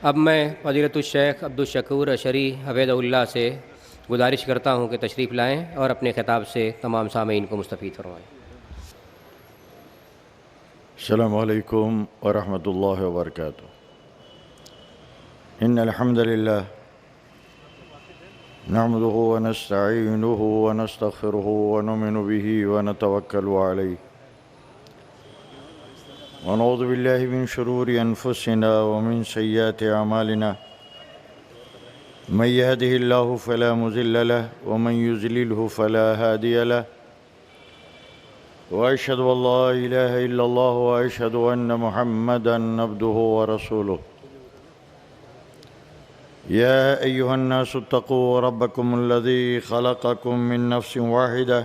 اب میں فضیلت الشیخ عبدالشکور اشری حفظہ اللہ سے گزارش کرتا ہوں کہ تشریف لائیں اور اپنے خطاب سے تمام سامعین کو مستفید فرمائیں۔ السلام علیکم ورحمۃ اللہ وبرکاتہ۔ ان الحمد للہ نحمده ونستعینه ونستغفره ونؤمن به ونتوکل علیہ ونعوذ باللہ من شرور انفسنا ومن سیئات اعمالنا من يهده الله فلا مضل له ومن يضلله فلا هادي له وأشهد أن لا إله إلا الله وأشهد أن محمدًا عبده ورسوله يا أيها الناس اتقوا ربكم الذي خلقكم من نفس واحدة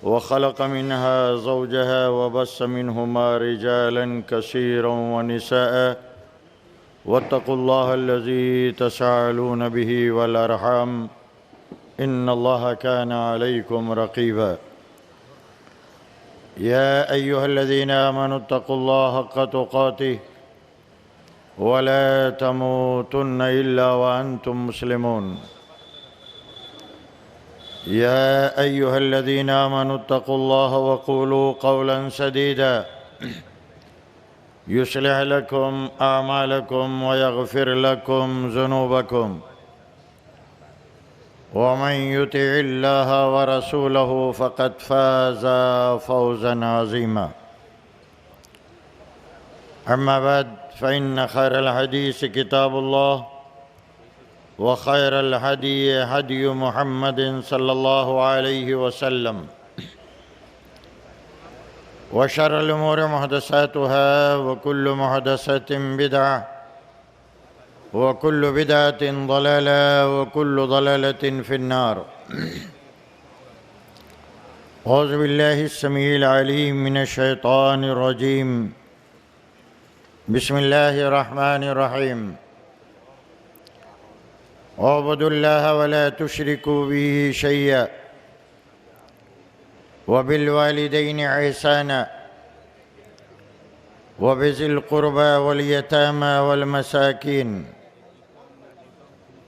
وخلق منها زوجها وبث منهما رجالا كثيرا ونساء واتقوا الله الذي تساءلون به والأرحام إن الله كان عليكم رقيبا يا أيها الذين آمنوا اتقوا الله حق تقاته ولا تموتن إلا وأنتم مسلمون يا أيها الذين آمنوا اتقوا الله وقولوا قولا سديدا يصلح لكم أعمالكم ويغفر لكم ذنوبكم ومن يطع الله ورسوله فقد فاز فوزا عظيما أما بعد فإن خير الحديث كتاب الله وخير الهدي هدي محمد صلى الله عليه وسلم وشر الأمور محدثاتها وكل محدثة بدعة وكل بدعة ضلالة وكل ضلالة في النار أعوذ بالله السميع العليم من الشيطان الرجيم بسم الله الرحمن الرحيم اعبدوا الله ولا تشركوا به شيئا وبالوالدين إحسانا وبذي القربى واليتامى والمساكين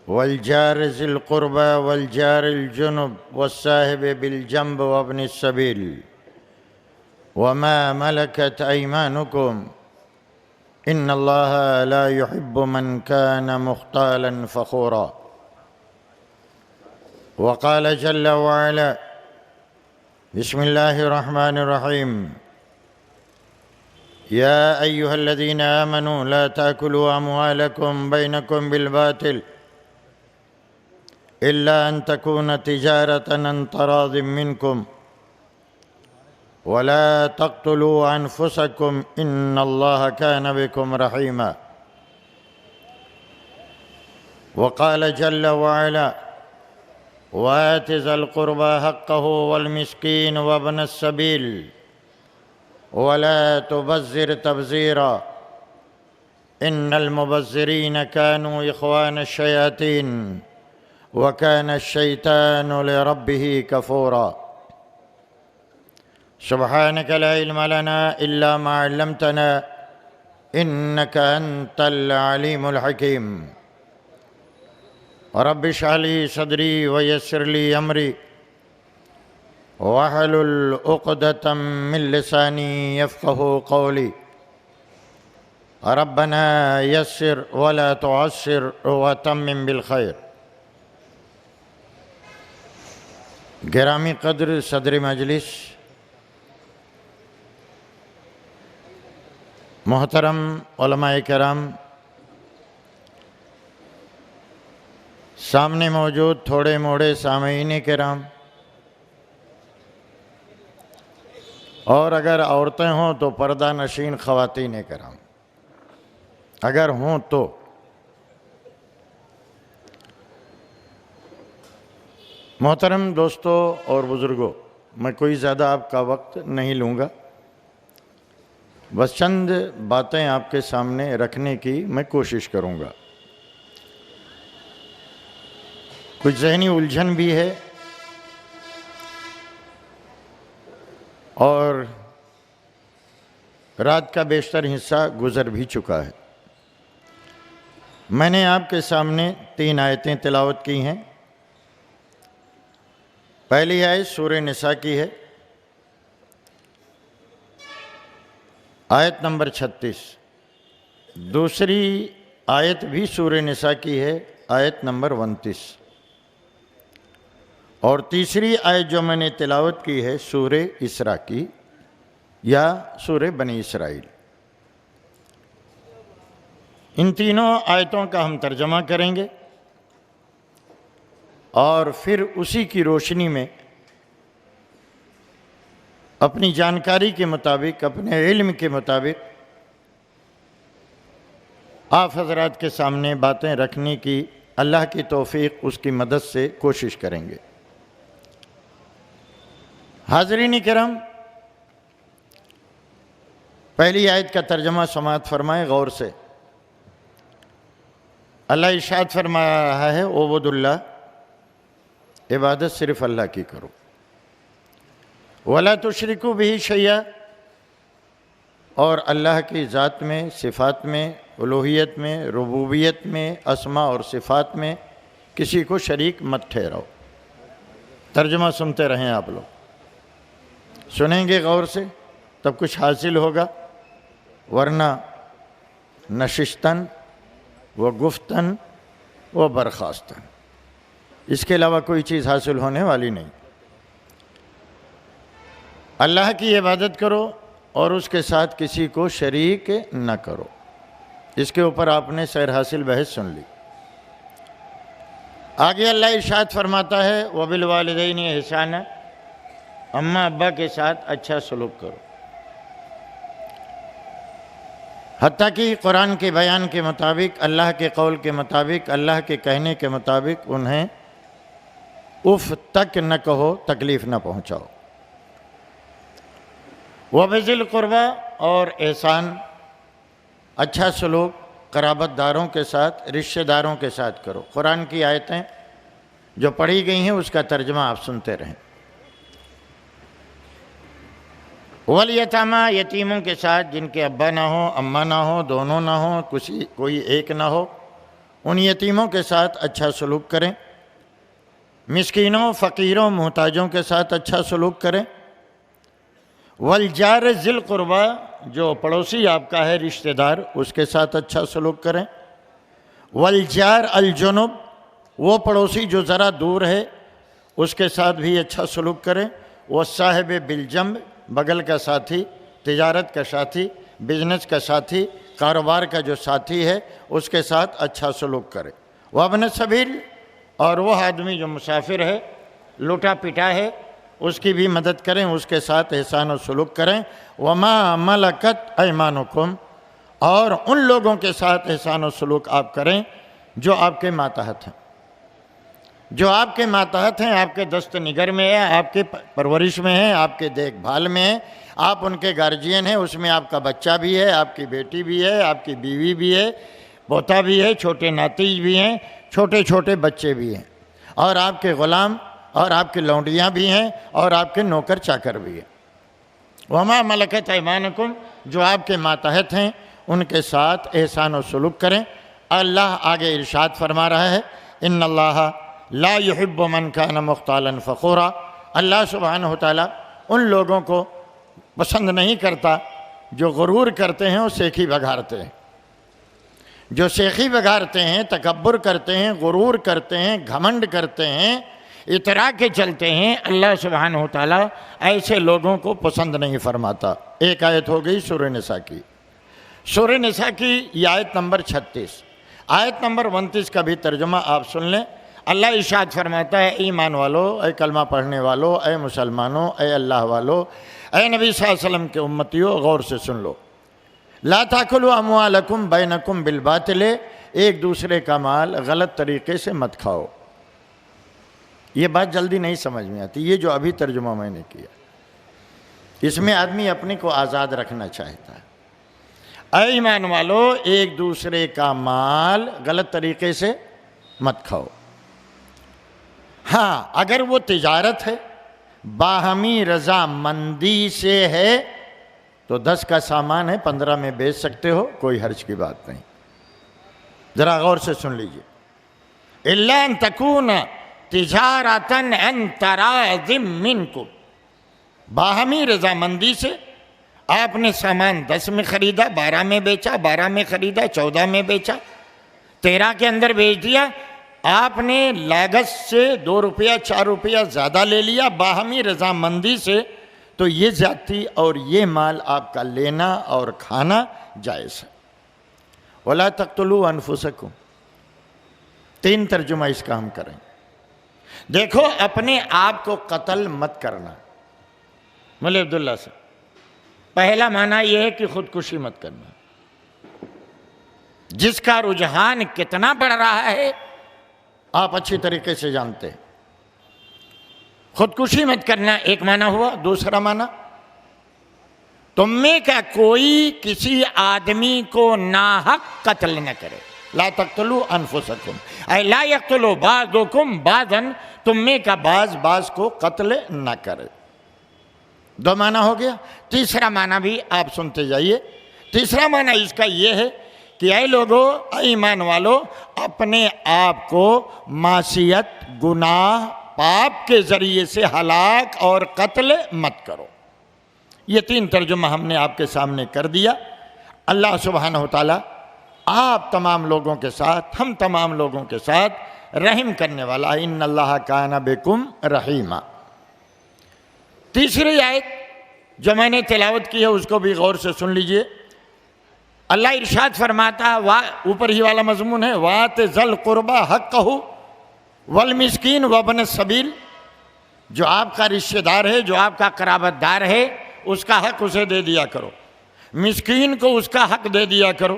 والجار ذي القربى والجار الجنب والصاحب بالجنب وابن السبيل وما ملكت أيمانكم إن الله لا يحب من كان مختالا فخورا وقال جل وعلا بسم الله الرحمن الرحيم يا أيها الذين آمنوا لا تأكلوا أموالكم بينكم بالباطل إلا أن تكون تجارة عن تراض منكم ولا تقتلوا أنفسكم إن الله كان بكم رحيما وقال جل وعلا وآت ذا القربى حقه والمسكين وابن السبيل ولا تبذر تبذيرا إن المبذرين كانوا إخوان الشياطين وكان الشيطان لربه كفورا سبحانك لا علم لنا إلا ما علمتنا إنك أنت العليم الحكيم رب اشرح لي صدري ويسر لي أمري واحلل عقدة من لساني يفقه قولي ربنا يسر ولا تعسر وتمم بالخير گرامی قدر صدر مجلس، محترم علماء کرام، سامنے موجود تھوڑے موڑے سامعین کرام، اور اگر عورتیں ہوں تو پردہ نشین خواتین کرام اگر ہوں تو محترم دوستو اور بزرگوں، میں کوئی زیادہ آپ کا وقت نہیں لوں گا، بس چند باتیں آپ کے سامنے رکھنے کی میں کوشش کروں گا۔ کچھ ذہنی الجھن بھی ہے اور رات کا بیشتر حصہ گزر بھی چکا ہے۔ میں نے آپ کے سامنے 3 آیتیں تلاوت کی ہیں۔ پہلی آیت سورہ نساء کی ہے، آیت نمبر 36۔ دوسری آیت بھی سورہ نساء کی ہے، آیت نمبر 29۔ اور تیسری آیت جو میں نے تلاوت کی ہے سورہ اسراء کی یا سورہ بنی اسرائیل۔ ان تینوں آیتوں کا ہم ترجمہ کریں گے اور پھر اسی کی روشنی میں اپنی جانکاری کے مطابق، اپنے علم کے مطابق آپ حضرات کے سامنے باتیں رکھنے کی اللہ کی توفیق، اس کی مدد سے کوشش کریں گے۔ حاضرین کرام، پہلی آیت کا ترجمہ سماعت فرمائیں غور سے۔ اللہ ارشاد فرما رہا ہے اعبدوا اللہ، عبادت صرف اللہ کی کرو، ولا تشرکوا بہ شیئا، اور اللہ کی ذات میں، صفات میں، الوہیت میں، ربوبیت میں، اسماء اور صفات میں کسی کو شریک مت ٹھہراؤ۔ ترجمہ سنتے رہیں آپ لوگ، سنیں گے غور سے تب کچھ حاصل ہوگا، ورنہ نشستن و گفتن و برخاستن، اس کے علاوہ کوئی چیز حاصل ہونے والی نہیں۔ اللہ کی عبادت کرو اور اس کے ساتھ کسی کو شریک نہ کرو۔ اس کے اوپر آپ نے سیر حاصل بحث سن لی۔ آگے اللہ ارشاد فرماتا ہے وبالوالدین احسانا، اماں ابا کے ساتھ اچھا سلوک کرو۔ حتیٰ کہ قرآن کے بیان کے مطابق، اللہ کے قول کے مطابق، اللہ کے کہنے کے مطابق انہیں اف تک نہ کہو، تکلیف نہ پہنچاؤ۔ وبذی القربیٰ، اور احسان، اچھا سلوک قرابت داروں کے ساتھ، رشتہ داروں کے ساتھ کرو۔ قرآن کی آیتیں جو پڑھی گئی ہیں اس کا ترجمہ آپ سنتے رہیں۔ والیتامیٰ، یتیموں کے ساتھ جن کے ابا نہ ہو، اماں نہ ہو، دونوں نہ ہوں، کوئی ایک نہ ہو، ان یتیموں کے ساتھ اچھا سلوک کریں۔ مسکینوں، فقیروں، محتاجوں کے ساتھ اچھا سلوک کریں۔ والجار ذی القربیٰ، جو پڑوسی آپ کا ہے، رشتہ دار، اس کے ساتھ اچھا سلوک کریں۔ والجار الجنب، وہ پڑوسی جو ذرا دور ہے، اس کے ساتھ بھی اچھا سلوک کریں۔ والصاحب بالجنب، بغل کا ساتھی، تجارت کا ساتھی، بزنس کا ساتھی، کاروبار کا جو ساتھی ہے، اس کے ساتھ اچھا سلوک کرے۔ وابن السبیل، اور وہ آدمی جو مسافر ہے، لوٹا پٹا ہے، اس کی بھی مدد کریں، اس کے ساتھ احسان و سلوک کریں۔ وما ملکت ایمانکم، اور ان لوگوں کے ساتھ احسان و سلوک آپ کریں جو آپ کے ماتحت ہیں، جو آپ کے ماتحت ہیں، آپ کے دست نگر میں ہے، آپ کے پرورش میں ہے، آپ کے دیکھ بھال میں ہے، آپ ان کے گارجین ہیں، اس میں آپ کا بچہ بھی ہے، آپ کی بیٹی بھی ہے، آپ کی بیوی بھی ہے، پوتا بھی ہے، چھوٹے ناتیج بھی ہیں، چھوٹے چھوٹے بچے بھی ہیں، اور آپ کے غلام اور آپ کی لونڈیاں بھی ہیں، اور آپ کے نوکر چاکر بھی ہیں۔ وما ملکت ایمانکم، جو آپ کے ماتحت ہیں، ان کے ساتھ احسان و سلوک کریں۔ اللہ آگے ارشاد فرما رہا ہے ان اللہ لا يحب من كان مختالا فخورا، اللہ سبحانہ وتعالیٰ ان لوگوں کو پسند نہیں کرتا جو غرور کرتے ہیں اور سیکھی بگھارتے ہیں۔ جو سیکھی بگھارتے ہیں، تکبر کرتے ہیں، غرور کرتے ہیں، گھمنڈ کرتے ہیں، اترا کے چلتے ہیں، اللہ سبحانہ وتعالیٰ ایسے لوگوں کو پسند نہیں فرماتا۔ ایک آیت ہو گئی سورہ نساء کی۔ سورہ نساء کی یہ آیت نمبر 36۔ آیت نمبر 29 کا بھی ترجمہ آپ سن لیں۔ اللہ ارشاد فرماتا ہے ایمان والو، اے کلمہ پڑھنے والو، اے مسلمانوں، اے اللہ والو، اے نبی صلی اللہ علیہ وسلم کے امتیوں، غور سے سن لو۔ لا تاکلوا اموالکم بینکم بالباطل، ایک دوسرے کا مال غلط طریقے سے مت کھاؤ۔ یہ بات جلدی نہیں سمجھ میں آتی، یہ جو ابھی ترجمہ میں نے کیا، اس میں آدمی اپنے کو آزاد رکھنا چاہتا ہے۔ اے ایمان والو، ایک دوسرے کا مال غلط طریقے سے مت کھاؤ۔ ہاں، اگر وہ تجارت ہے، باہمی رضا مندی سے ہے، تو 10 کا سامان ہے 15 میں بیچ سکتے ہو، کوئی حرج کی بات نہیں۔ ذرا غور سے سن لیجئے، الا ان تکون تجارتا عن تراض منکم، باہمی رضامندی سے آپ نے سامان 10 میں خریدا، 12 میں بیچا، 12 میں خریدا، 14 میں بیچا، 13 کے اندر بیچ دیا، آپ نے لاگت سے 2 روپیہ 4 روپیہ زیادہ لے لیا باہمی رضامندی سے، تو یہ زیادتی اور یہ مال آپ کا لینا اور کھانا جائز ہے۔ وَلَا تَقْتُلُوا أَنفُسَكُمْ، 3 ترجمہ اس کا ہم کریں۔ دیکھو اپنے آپ کو قتل مت کرنا، مولوی عبداللہ سے پہلا معنی یہ ہے کہ خودکشی مت کرنا، جس کا رجحان کتنا بڑھ رہا ہے آپ اچھی طریقے سے جانتے ہیں۔ خودکشی مت کرنا ایک معنی ہوا۔ دوسرا معنی، تم میں کا کوئی کسی آدمی کو ناحق قتل نہ کرے۔ لا تقتلوا انفسکم اے لا یقتلوا بعضکم بعضا، تم میں کا بعض کو قتل نہ کرے۔ 2 معنی ہو گیا۔ تیسرا معنی بھی آپ سنتے جائیے۔ تیسرا معنی اس کا یہ ہے کہ اے لوگو، اے ایمان والو، اپنے آپ کو معصیت، گناہ، پاپ کے ذریعے سے ہلاک اور قتل مت کرو۔ یہ 3 ترجمہ ہم نے آپ کے سامنے کر دیا۔ اللہ سبحانہ وتعالی آپ تمام لوگوں کے ساتھ، ہم تمام لوگوں کے ساتھ رحم کرنے والا، ان اللہ کان بکم رحیما۔ تیسری آیت جو میں نے تلاوت کی ہے اس کو بھی غور سے سن لیجئے۔ اللہ ارشاد فرماتا ہے، اوپر ہی والا مضمون ہے، وَآتِ ذَا الْقُرْبَى حَقَّهُ وَالْمِسْكِينُ وَابْنَ السَّبِيلِ، جو آپ کا رشتہ دار ہے، جو آپ کا قرابت دار ہے، اس کا حق اسے دے دیا کرو، مسکین کو اس کا حق دے دیا کرو،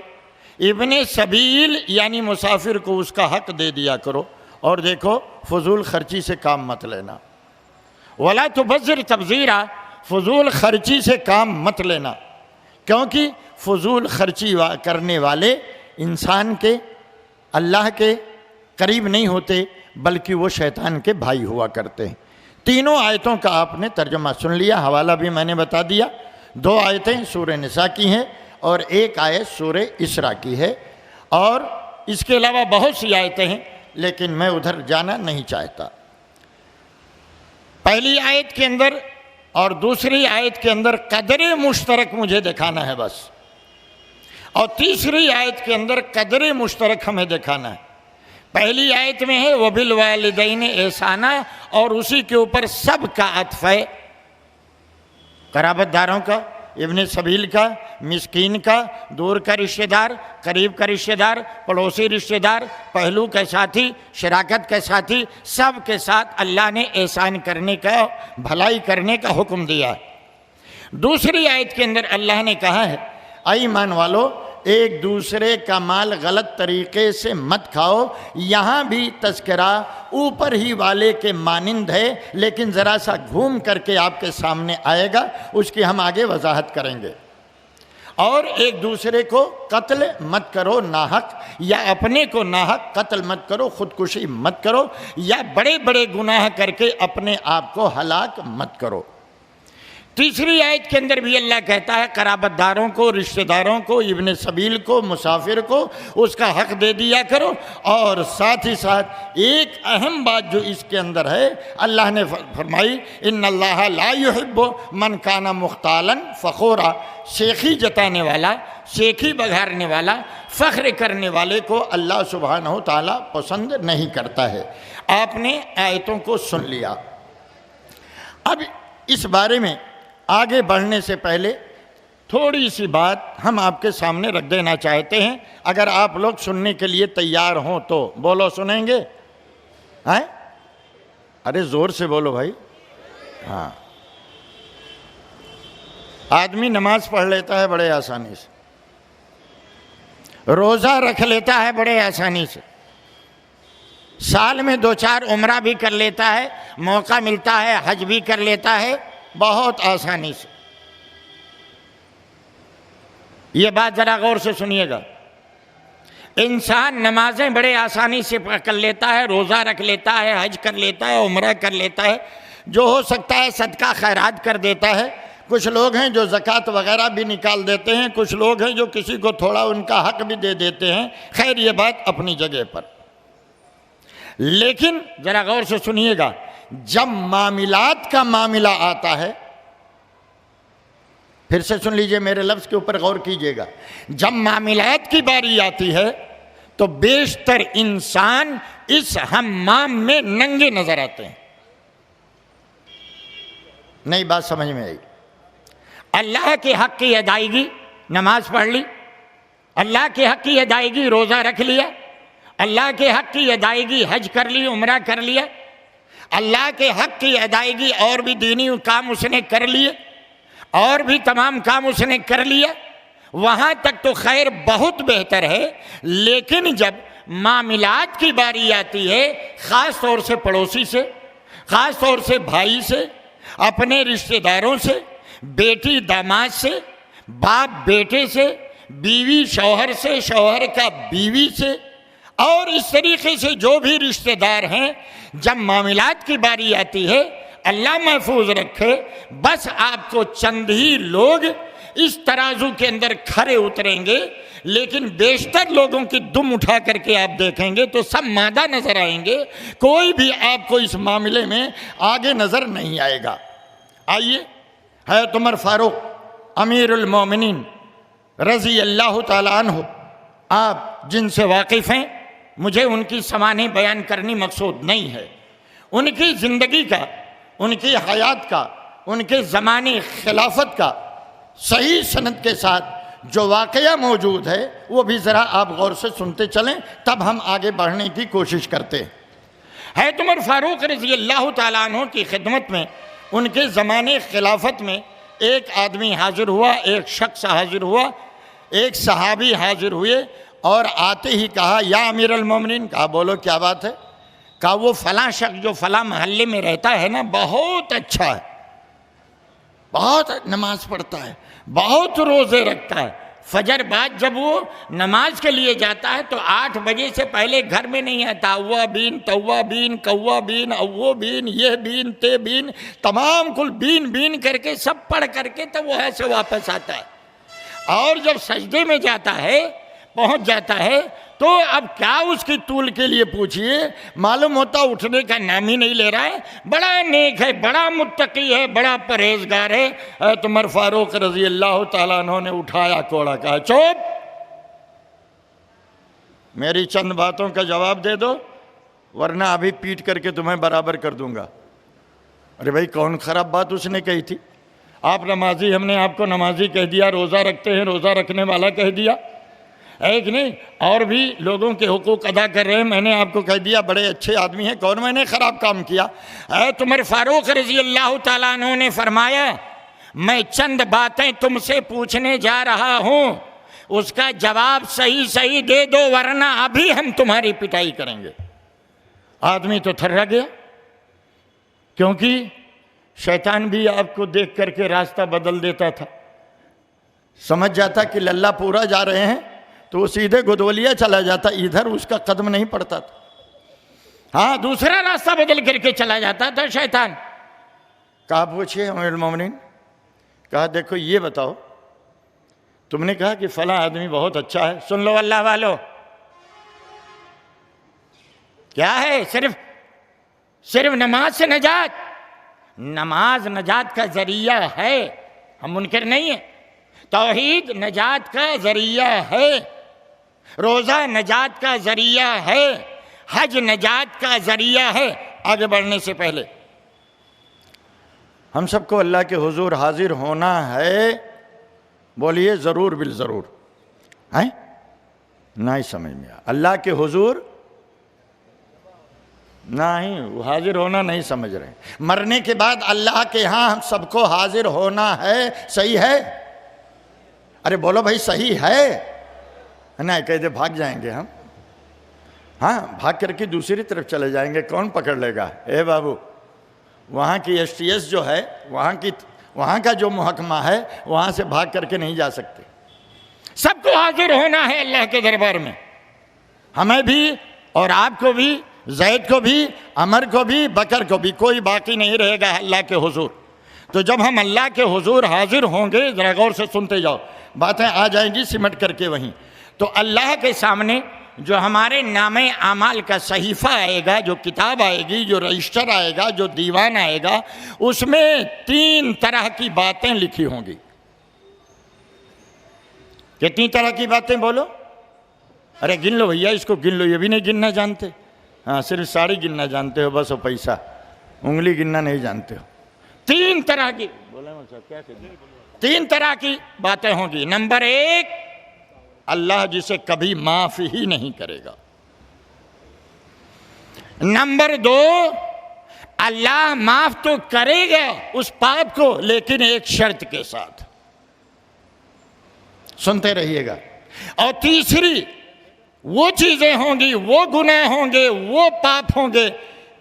ابن سبیل یعنی مسافر کو اس کا حق دے دیا کرو، اور دیکھو فضول خرچی سے کام مت لینا۔ وَلَا تُبَذِّرْ تَبْذِيرًا، فضول خرچی سے کام مت لینا، کیونکہ فضول خرچی کرنے والے انسان کے، اللہ کے قریب نہیں ہوتے، بلکہ وہ شیطان کے بھائی ہوا کرتے ہیں۔ تینوں آیتوں کا آپ نے ترجمہ سن لیا، حوالہ بھی میں نے بتا دیا۔ 2 آیتیں سورہ نساء کی ہیں اور 1 آیت سورہ اسراء کی ہے، اور اس کے علاوہ بہت سی آیتیں ہیں، لیکن میں ادھر جانا نہیں چاہتا۔ پہلی آیت کے اندر اور دوسری آیت کے اندر قدر مشترک مجھے دکھانا ہے بس، اور تیسری آیت کے اندر قدر مشترک ہمیں دکھانا ہے۔ پہلی آیت میں ہے وَبِالْوَالِدَيْنِ احسانا، اور اسی کے اوپر سب کا عطف ہے، قرابت داروں کا، ابن سبیل کا، مسکین کا، دور کا رشتہ دار، قریب کا رشتہ دار، پڑوسی رشتہ دار، پہلو کے ساتھی، شراکت کے ساتھی، سب کے ساتھ اللہ نے احسان کرنے کا، بھلائی کرنے کا حکم دیا ہے۔ دوسری آیت کے اندر اللہ نے کہا ہے، اے ایمان والو، ایک دوسرے کا مال غلط طریقے سے مت کھاؤ۔ یہاں بھی تذکرہ اوپر ہی والے کے مانند ہے، لیکن ذرا سا گھوم کر کے آپ کے سامنے آئے گا، اس کی ہم آگے وضاحت کریں گے۔ اور ایک دوسرے کو قتل مت کرو ناحق، یا اپنے کو ناحق قتل مت کرو، خودکشی مت کرو، یا بڑے بڑے گناہ کر کے اپنے آپ کو ہلاک مت کرو۔ تیسری آیت کے اندر بھی اللہ کہتا ہے قرابت داروں کو، رشتہ داروں کو، ابن سبیل کو، مسافر کو اس کا حق دے دیا کرو، اور ساتھ ہی ساتھ ایک اہم بات جو اس کے اندر ہے، اللہ نے فرمائی ان اللہ لا يحب من کان مختالا فخورا، شیخی جتانے والا، شیخی بگھارنے والا، فخر کرنے والے کو اللہ سبحانہ و تعالیٰ پسند نہیں کرتا ہے۔ آپ نے آیتوں کو سن لیا۔ اب اس بارے میں آگے بڑھنے سے پہلے تھوڑی سی بات ہم آپ کے سامنے رکھ دینا چاہتے ہیں، اگر آپ لوگ سننے کے لیے تیار ہوں تو بولو، سنیں گے؟ ارے زور سے بولو بھائی۔ ہاں، آدمی نماز پڑھ لیتا ہے بڑے آسانی سے، روزہ رکھ لیتا ہے بڑے آسانی سے، سال میں 2-4 عمرہ بھی کر لیتا ہے، موقع ملتا ہے حج بھی کر لیتا ہے بہت آسانی سے۔ یہ بات ذرا غور سے سنیے گا، انسان نمازیں بڑے آسانی سے کر لیتا ہے، روزہ رکھ لیتا ہے، حج کر لیتا ہے، عمرہ کر لیتا ہے، جو ہو سکتا ہے صدقہ خیرات کر دیتا ہے، کچھ لوگ ہیں جو زکوٰۃ وغیرہ بھی نکال دیتے ہیں، کچھ لوگ ہیں جو کسی کو تھوڑا ان کا حق بھی دے دیتے ہیں، خیر یہ بات اپنی جگہ پر۔ لیکن ذرا غور سے سنیے گا، جب معاملات کا معاملہ آتا ہے، پھر سے سن لیجئے، میرے لفظ کے اوپر غور کیجئے گا، جب معاملات کی باری آتی ہے تو بیشتر انسان اس حمام میں ننگے نظر آتے ہیں۔ نئی بات سمجھ میں آئی؟ اللہ کے حق کی ادائیگی، نماز پڑھ لی، اللہ کے حق کی ادائیگی روزہ رکھ لیا، اللہ کے حق کی ادائیگی حج کر لی، عمرہ کر لیا، اللہ کے حق کی ادائیگی اور بھی دینی کام اس نے کر لیے، اور بھی تمام کام اس نے کر لیا، وہاں تک تو خیر بہت بہتر ہے۔ لیکن جب معاملات کی باری آتی ہے، خاص طور سے پڑوسی سے، خاص طور سے بھائی سے، اپنے رشتہ داروں سے، بیٹی داماد سے، باپ بیٹے سے، بیوی شوہر سے، شوہر کا بیوی سے، اور اس طریقے سے جو بھی رشتہ دار ہیں، جب معاملات کی باری آتی ہے، اللہ محفوظ رکھے، بس آپ کو چند ہی لوگ اس ترازو کے اندر کھرے اتریں گے، لیکن بیشتر لوگوں کی دم اٹھا کر کے آپ دیکھیں گے تو سب مادہ نظر آئیں گے، کوئی بھی آپ کو اس معاملے میں آگے نظر نہیں آئے گا۔ آئیے، حضرت عمر فاروق امیر المومنین رضی اللہ تعالیٰ عنہ، آپ جن سے واقف ہیں، مجھے ان کی سوانح بیان کرنی مقصود نہیں ہے، ان کی زندگی کا، ان کی حیات کا، ان کے زمانے خلافت کا صحیح سند کے ساتھ جو واقعہ موجود ہے وہ بھی ذرا آپ غور سے سنتے چلیں، تب ہم آگے بڑھنے کی کوشش کرتے ہیں۔ حضرت عمر فاروق رضی اللہ تعالیٰ عنہ کی خدمت میں، ان کے زمانے خلافت میں ایک آدمی حاضر ہوا، ایک شخص حاضر ہوا، ایک صحابی حاضر ہوئے، اور آتے ہی کہا، یا امیر المومنین، کہا بولو کیا بات ہے؟ کہا وہ فلاں شخص جو فلاں محلے میں رہتا ہے نا، بہت اچھا ہے، بہت نماز پڑھتا ہے، بہت روزے رکھتا ہے، فجر بعد جب وہ نماز کے لیے جاتا ہے تو 8 بجے سے پہلے گھر میں نہیں آتا، اوا بین توا بین کوا بین اوو بین یہ بین تے بین، تمام کل بین بین کر کے سب پڑھ کر کے تب وہ ایسے واپس آتا ہے، اور جب سجدے میں جاتا ہے، پہنچ جاتا ہے، تو اب کیا اس کی طول کے لیے پوچھئے، معلوم ہوتا اٹھنے کا نام ہی نہیں لے رہا ہے، بڑا نیک ہے، بڑا متقی ہے، بڑا پرہیزگار ہے۔ حضرت عمر فاروق رضی اللہ تعالیٰ عنہ نے اٹھایا کوڑا، کہا چپ، میری چند باتوں کا جواب دے دو ورنہ ابھی پیٹ کر کے تمہیں برابر کر دوں گا۔ ارے بھائی کون خراب بات اس نے کہی تھی؟ آپ نمازی، ہم نے آپ کو نمازی کہہ دیا، روزہ رکھتے ہیں روزہ رکھنے والا کہہ دیا، ایک نہیں، اور بھی لوگوں کے حقوق ادا کر رہے ہیں، میں نے آپ کو کہہ دیا بڑے اچھے آدمی ہیں، کون میں نے خراب کام کیا؟ حضرت عمر فاروق رضی اللہ تعالیٰ عنہ نے فرمایا، میں چند باتیں تم سے پوچھنے جا رہا ہوں، اس کا جواب صحیح دے دو ورنہ ابھی ہم تمہاری پٹائی کریں گے۔ آدمی تو تھرا گیا، کیونکہ شیطان بھی آپ کو دیکھ کر کے راستہ بدل دیتا تھا، سمجھ جاتا کہ للہ پورا جا رہے ہیں تو وہ سیدھے گدولیا چلا جاتا، ادھر اس کا قدم نہیں پڑتا تھا، ہاں دوسرا راستہ بدل کر کے چلا جاتا تھا شیطان۔ کہا پوچھئے امیر المومنین، کہا دیکھو یہ بتاؤ، تم نے کہا کہ فلاں آدمی بہت اچھا ہے، سن لو اللہ والو، کیا ہے؟ صرف نماز سے نجات؟ نماز نجات کا ذریعہ ہے، ہم منکر نہیں ہیں، توحید نجات کا ذریعہ ہے، روزہ نجات کا ذریعہ ہے، حج نجات کا ذریعہ ہے۔ آگے بڑھنے سے پہلے ہم سب کو اللہ کے حضور حاضر ہونا ہے، بولیے ضرور بالضرور، ہیں؟ نہیں سمجھ میں آیا، اللہ کے حضور نہیں، وہ حاضر ہونا نہیں سمجھ رہے، مرنے کے بعد اللہ کے ہاں ہم سب کو حاضر ہونا ہے، صحیح ہے؟ ارے بولو بھائی صحیح ہے؟ نہیں کہتے بھاگ جائیں گے ہم، ہاں بھاگ کر کے دوسری طرف چلے جائیں گے، کون پکڑ لے گا؟ اے بابو، وہاں کی STS جو ہے، وہاں کا جو محکمہ ہے، وہاں سے بھاگ کر کے نہیں جا سکتے، سب کو حاضر ہونا ہے اللہ کے دربار میں، ہمیں بھی اور آپ کو بھی، زید کو بھی، عمر کو بھی، بکر کو بھی، کوئی باقی نہیں رہے گا اللہ کے حضور۔ تو جب ہم اللہ کے حضور حاضر ہوں گے، ذرا غور سے سنتے جاؤ، باتیں آ جائیں گی سمٹ کر کے وہیں، تو اللہ کے سامنے جو ہمارے نام اعمال کا صحیفہ آئے گا، جو کتاب آئے گی، جو رجسٹر آئے گا، جو دیوان آئے گا، اس میں 3 طرح کی باتیں لکھی ہوں گی۔ کتنی طرح کی باتیں بولو؟ ارے گن لو بھیا، اس کو گن لو، یہ بھی نہیں گننا جانتے؟ ہاں، صرف ساڑی گننا جانتے ہو بس، اور پیسہ، انگلی گننا نہیں جانتے ہو۔ 3 طرح کی، 3 طرح کی باتیں ہوں گی۔ نمبر 1، اللہ جسے کبھی معاف ہی نہیں کرے گا۔ نمبر 2، اللہ معاف تو کرے گا اس پاپ کو، لیکن ایک شرط کے ساتھ، سنتے رہیے گا۔ اور تیسری، وہ چیزیں ہوں گی، وہ گناہ ہوں گے، وہ پاپ ہوں گے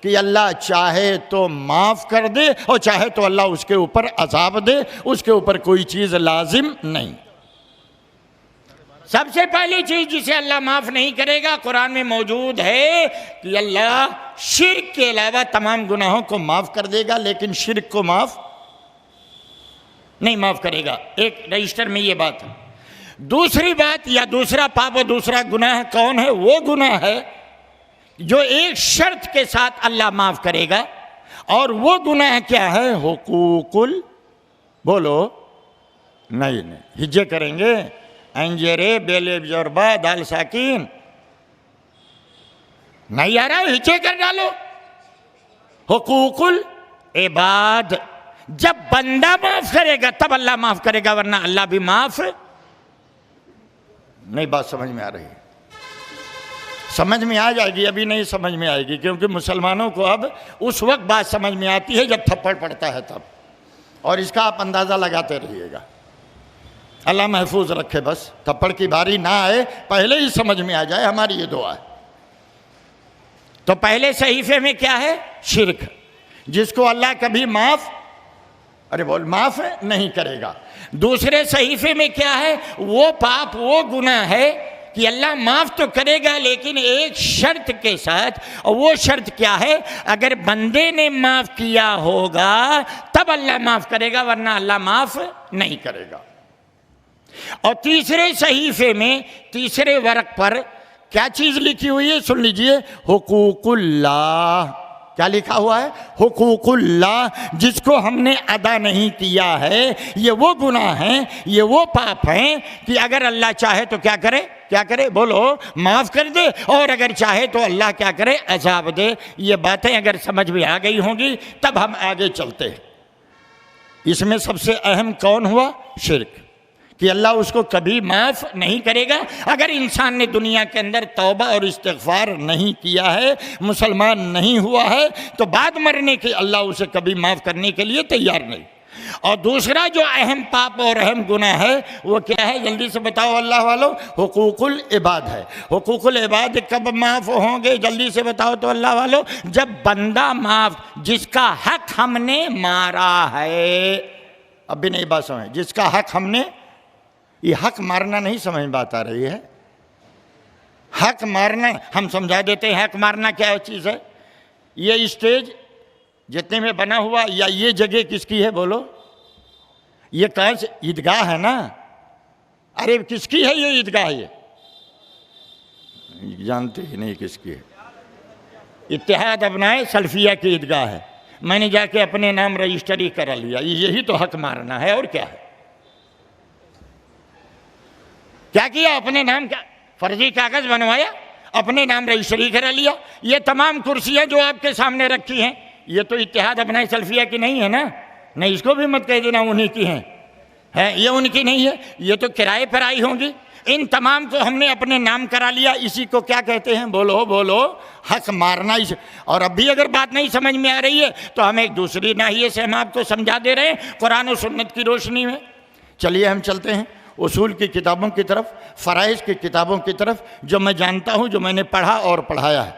کہ اللہ چاہے تو معاف کر دے، اور چاہے تو اللہ اس کے اوپر عذاب دے، اس کے اوپر کوئی چیز لازم نہیں۔ سب سے پہلی چیز جسے اللہ معاف نہیں کرے گا، قرآن میں موجود ہے کہ اللہ شرک کے علاوہ تمام گناہوں کو معاف کر دے گا، لیکن شرک کو معاف نہیں معاف کرے گا۔ ایک رجسٹر میں یہ بات ہے۔ دوسری بات، یا دوسرا پاپ و دوسرا گناہ کون ہے؟ وہ گناہ ہے جو ایک شرط کے ساتھ اللہ معاف کرے گا، اور وہ گناہ کیا ہے؟ حقوق بولو نہیں، ہجے کریں گے، انجرے بیلے بجربا دال ساکین، نہیں آ رہا ہے؟ ہجے کر ڈالو۔ حقوق العباد، جب بندہ معاف کرے گا تب اللہ معاف کرے گا، ورنہ اللہ بھی معاف نہیں۔ بات سمجھ میں آ رہی ہے؟ سمجھ میں آ جائے گی، ابھی نہیں سمجھ میں آئے گی، کیونکہ مسلمانوں کو اب اس وقت بات سمجھ میں آتی ہے جب تھپڑ پڑتا ہے تب، اور اس کا آپ اندازہ لگاتے رہیے گا۔ اللہ محفوظ رکھے، بس تھپڑ کی باری نہ آئے، پہلے ہی سمجھ میں آ جائے، ہماری یہ دعا ہے۔ تو پہلے صحیفے میں کیا ہے؟ شرک، جس کو اللہ کبھی معاف معاف نہیں کرے گا۔ دوسرے صحیفے میں کیا ہے؟ وہ پاپ، وہ گناہ ہے کہ اللہ معاف تو کرے گا لیکن ایک شرط کے ساتھ، اور وہ شرط کیا ہے؟ اگر بندے نے معاف کیا ہوگا تب اللہ معاف کرے گا، ورنہ اللہ معاف نہیں کرے گا۔ اور تیسرے صحیفے میں، تیسرے ورق پر کیا چیز لکھی ہوئی ہے؟ سن لیجئے، حقوق اللہ۔ کیا لکھا ہوا ہے؟ حقوق اللہ، جس کو ہم نے ادا نہیں کیا ہے۔ یہ وہ گناہ ہیں، یہ وہ پاپ ہیں کہ اگر اللہ چاہے تو کیا کرے؟ کیا کرے؟ بولو، معاف کر دے، اور اگر چاہے تو اللہ کیا کرے؟ عذاب دے۔ یہ باتیں اگر سمجھ میں آ گئی ہوں گی تب ہم آگے چلتے ہیں۔ اس میں سب سے اہم کون ہوا؟ شرک، کہ اللہ اس کو کبھی معاف نہیں کرے گا۔ اگر انسان نے دنیا کے اندر توبہ اور استغفار نہیں کیا ہے، مسلمان نہیں ہوا ہے، تو بعد مرنے کے اللہ اسے کبھی معاف کرنے کے لیے تیار نہیں۔ اور دوسرا جو اہم پاپ اور اہم گناہ ہے وہ کیا ہے؟ جلدی سے بتاؤ اللہ والو۔ حقوق العباد ہے۔ حقوق العباد کب معاف ہوں گے؟ جلدی سے بتاؤ تو اللہ والو۔ جب بندہ معاف، جس کا حق ہم نے مارا ہے، اب بھی نہیں بات سمجھ، جس کا حق ہم نے، یہ حق مارنا نہیں سمجھ بات آ رہی ہے۔ حق مارنا ہم سمجھا دیتے ہیں، حق مارنا کیا چیز ہے؟ یہ اسٹیج جتنے میں بنا ہوا، یا یہ جگہ کس کی ہے؟ بولو، یہ کہاں سے؟ عیدگاہ ہے نا؟ ارے کس کی ہے یہ عیدگاہ؟ یہ جانتے ہی نہیں کس کی ہے۔ اتحاد ابنائے سلفیہ کی عیدگاہ ہے، میں نے جا کے اپنے نام رجسٹری کرا لیا، یہی تو حق مارنا ہے، اور کیا ہے؟ کیا کیا؟ اپنے نام کا فرضی کاغذ بنوایا، اپنے نام رجسٹری کرا لیا۔ یہ تمام کرسیاں جو آپ کے سامنے رکھی ہیں، یہ تو اتحاد ابنائے سلفیہ کی نہیں ہے نا؟ نہیں، اس کو بھی مت کہہ دینا انہی کی ہیں، یہ ان کی نہیں ہے، یہ تو کرائے پر آئی ہوں گی۔ ان تمام کو ہم نے اپنے نام کرا لیا، اسی کو کیا کہتے ہیں؟ بولو بولو، حق مارنا۔ اور اب بھی اگر بات نہیں سمجھ میں آ رہی ہے تو ہم ایک دوسری ناحیے سے ہم آپ کو سمجھا دے رہے ہیں قرآن و سنت کی روشنی میں۔ چلیے ہم چلتے ہیں اصول کی کتابوں کی طرف، فرائض کی کتابوں کی طرف، جو میں جانتا ہوں، جو میں نے پڑھا اور پڑھایا ہے۔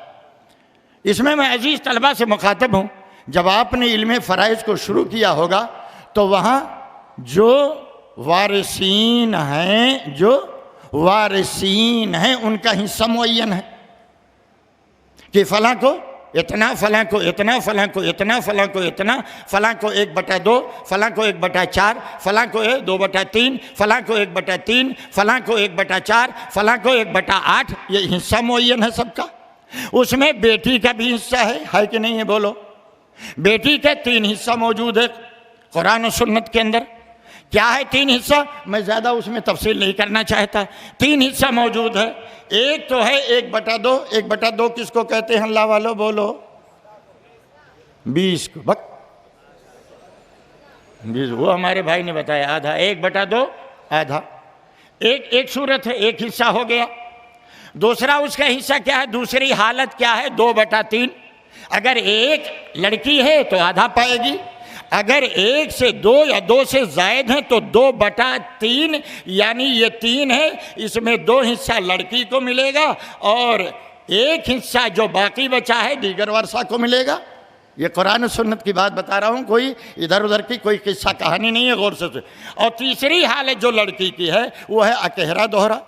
اس میں عزیز طلبہ سے مخاطب ہوں، جب آپ نے علم فرائض کو شروع کیا ہوگا تو وہاں جو وارثین ہیں ان کا حصہ معین ہے کہ فلاں کو اتنا، فلاں کو اتنا، فلاں کو اتنا، فلاں کو اتنا، فلاں کو 1/2، فلاں کو 1/4، فلاں کو 2/3، فلاں کو 1/3، فلاں کو 1/4، فلاں کو 1/8۔ یہ حصہ معین ہے سب کا۔ اس میں بیٹی کا بھی حصہ ہے کہ نہیں ہے؟ بولو۔ بیٹی کے 3 حصہ موجود ہے قرآن و سنت کے اندر۔ کیا ہے 3 حصہ؟ میں زیادہ اس میں تفصیل نہیں کرنا چاہتا۔ 3 حصہ موجود ہے۔ ایک تو ہے 1/2۔ 1/2 کس کو کہتے ہیں اللہ والو؟ بولو۔ 20 کو۔ 20 وہ ہمارے بھائی نے بتایا آدھا۔ 1/2 آدھا۔ ایک صورت ہے، ایک حصہ ہو گیا۔ دوسرا اس کا حصہ کیا ہے؟ دوسری حالت کیا ہے؟ 2/3۔ اگر ایک لڑکی ہے تو آدھا پائے گی، اگر 1 سے 2 یا 2 سے زائد ہیں تو 2/3، یعنی یہ 3 ہے، اس میں 2 حصہ لڑکی کو ملے گا اور 1 حصہ جو باقی بچا ہے دیگر ورثہ کو ملے گا۔ یہ قرآن و سنت کی بات بتا رہا ہوں، کوئی ادھر ادھر کی کوئی قصہ کہانی نہیں ہے، غور سے۔ اور تیسری حالت جو لڑکی کی ہے وہ ہے اکہرا دوہرا۔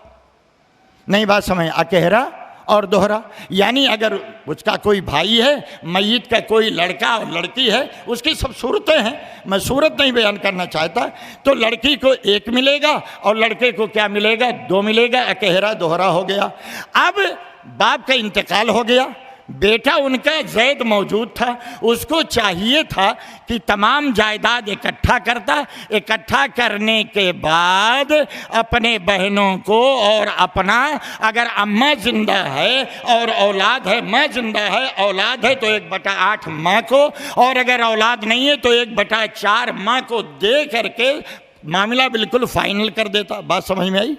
نہیں بات سمجھ؟ اکہرا اور دوہرا، یعنی اگر اس کا کوئی بھائی ہے، میت کا کوئی لڑکا اور لڑکی ہے، اس کی سب صورتیں ہیں، میں صورت نہیں بیان کرنا چاہتا، تو لڑکی کو 1 ملے گا اور لڑکے کو کیا ملے گا؟ 2 ملے گا۔ اکہرا دوہرا ہو گیا۔ اب باپ کا انتقال ہو گیا، بیٹا ان کا زید موجود تھا، اس کو چاہیے تھا کہ تمام جائیداد اکٹھا کرتا، اکٹھا کرنے کے بعد اپنے بہنوں کو اور اپنا، اگر اماں زندہ ہے اور اولاد ہے، ماں زندہ ہے اولاد ہے تو 1/8 ماں کو، اور اگر اولاد نہیں ہے تو 1/4 ماں کو دے کر کے معاملہ بالکل فائنل کر دیتا۔ بات سمجھ میں آئی؟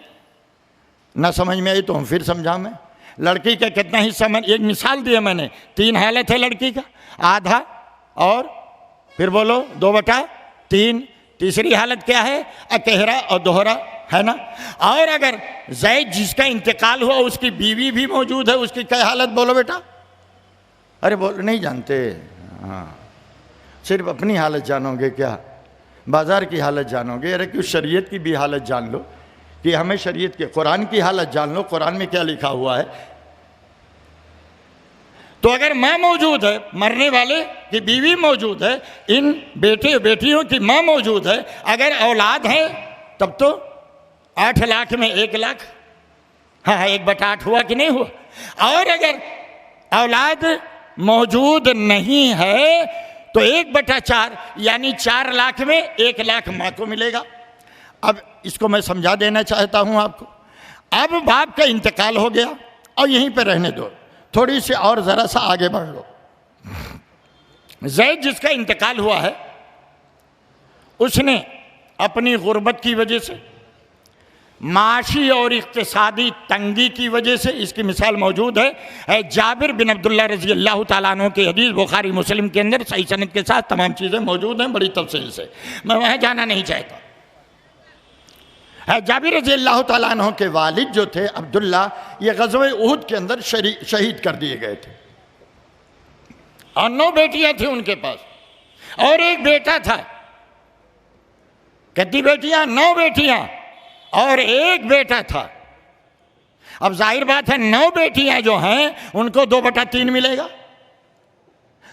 نہ سمجھ میں آئی تو ہم پھر سمجھا میں۔ لڑکی کا کتنا حصہ؟ میں ایک مثال دیا میں نے، 3 حالت ہے لڑکی کا، آدھا اور پھر بولو 2/3۔ تیسری حالت کیا ہے؟ اکہرا اور دوہرا، ہے نا؟ اور اگر زید جس کا انتقال ہوا اس کی بیوی بھی موجود ہے، اس کی کیا حالت؟ بولو بیٹا۔ ارے بولو، نہیں جانتے؟ ہاں، صرف اپنی حالت جانو گے کیا؟ بازار کی حالت جانو گے؟ ارے کیوں شریعت کی بھی حالت جان لو، کہ ہمیں شریعت کے قرآن کی حالت جان لو، قرآن میں کیا لکھا ہوا ہے۔ تو اگر ماں موجود ہے، مرنے والے کی بیوی موجود ہے، ان بیٹے بیٹیوں کی ماں موجود ہے، اگر اولاد ہے تب تو 8 لاکھ میں 1 لاکھ، ہاں 1/8 ہوا کہ نہیں ہوا؟ اور اگر اولاد موجود نہیں ہے تو 1/4، یعنی 4 لاکھ میں 1 لاکھ ماں کو ملے گا۔ اب اس کو میں سمجھا دینا چاہتا ہوں آپ کو۔ اب باپ کا انتقال ہو گیا اور یہیں پہ رہنے دو، تھوڑی سی اور ذرا سا آگے بڑھ لو۔ زید جس کا انتقال ہوا ہے، اس نے اپنی غربت کی وجہ سے، معاشی اور اقتصادی تنگی کی وجہ سے، اس کی مثال موجود ہے جابر بن عبداللہ رضی اللہ تعالیٰ عنہ کی حدیث، بخاری مسلم کے اندر صحیح سند کے ساتھ تمام چیزیں موجود ہیں بڑی تفصیل سے، میں وہاں جانا نہیں چاہتا۔ جابر رضی اللہ تعالیٰ عنہ کے والد جو تھے عبداللہ، یہ غزوہ احد کے اندر شہید کر دیے گئے تھے، اور 9 بیٹیاں تھیں ان کے پاس اور 1 بیٹا تھا۔ کتنی بیٹیاں؟ 9 بیٹیاں اور 1 بیٹا تھا۔ اب ظاہر بات ہے 9 بیٹیاں جو ہیں ان کو 2/3 ملے گا،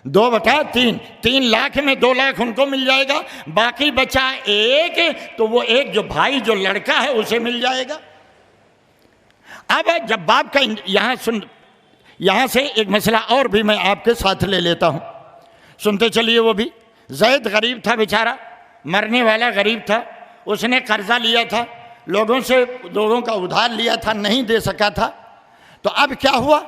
2/3، 3 لاکھ میں 2 لاکھ ان کو مل جائے گا، باقی بچا 1 تو وہ 1 جو بھائی جو لڑکا ہے اسے مل جائے گا۔ اب جب باپ کا یہاں سے ایک مسئلہ اور بھی میں آپ کے ساتھ لے لیتا ہوں، سنتے چلیے۔ وہ بھی زید غریب تھا بیچارہ، مرنے والا غریب تھا، اس نے قرضہ لیا تھا، لوگوں کا ادھار لیا تھا، نہیں دے سکا تھا۔ تو اب کیا ہوا؟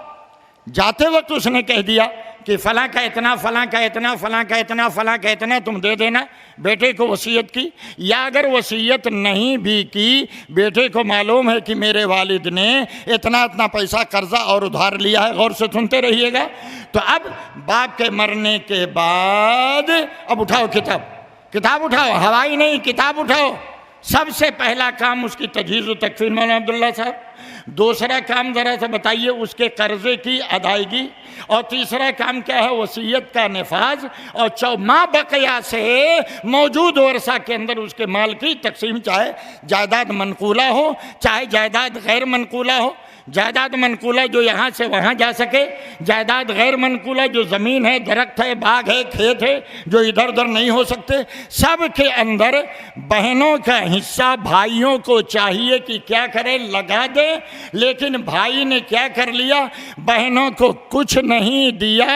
جاتے وقت اس نے کہہ دیا کہ فلاں کا اتنا، فلاں کا اتنا، فلاں کا اتنا، فلاں کا اتنا تم دے دینا۔ بیٹے کو وصیت کی، یا اگر وصیت نہیں بھی کی، بیٹے کو معلوم ہے کہ میرے والد نے اتنا پیسہ قرضہ اور ادھار لیا ہے، غور سے سنتے رہیے گا۔ تو اب باپ کے مرنے کے بعد اب اٹھاؤ کتاب اٹھاؤ، ہوائی نہیں، کتاب اٹھاؤ۔ سب سے پہلا کام اس کی تجہیز و تکفین، مولانا عبداللہ صاحب دوسرا کام ذرا سا بتائیے اس کے قرضے کی ادائیگی، اور تیسرا کام کیا ہے؟ وصیت کا نفاذ، اور ما بقیہ سے موجود ورثہ کے اندر اس کے مال کی تقسیم، چاہے جائیداد منقولہ ہو چاہے جائیداد غیر منقولہ ہو۔ جائیداد منقولہ جو یہاں سے وہاں جا سکے، جائیداد غیر منقولہ جو زمین ہے، درخت ہے، باغ ہے، کھیت ہے، جو ادھر ادھر نہیں ہو سکتے، سب کے اندر بہنوں کا حصہ بھائیوں کو چاہیے کہ کیا کرے؟ لگا دے۔ لیکن بھائی نے کیا کر لیا؟ بہنوں کو کچھ نہیں دیا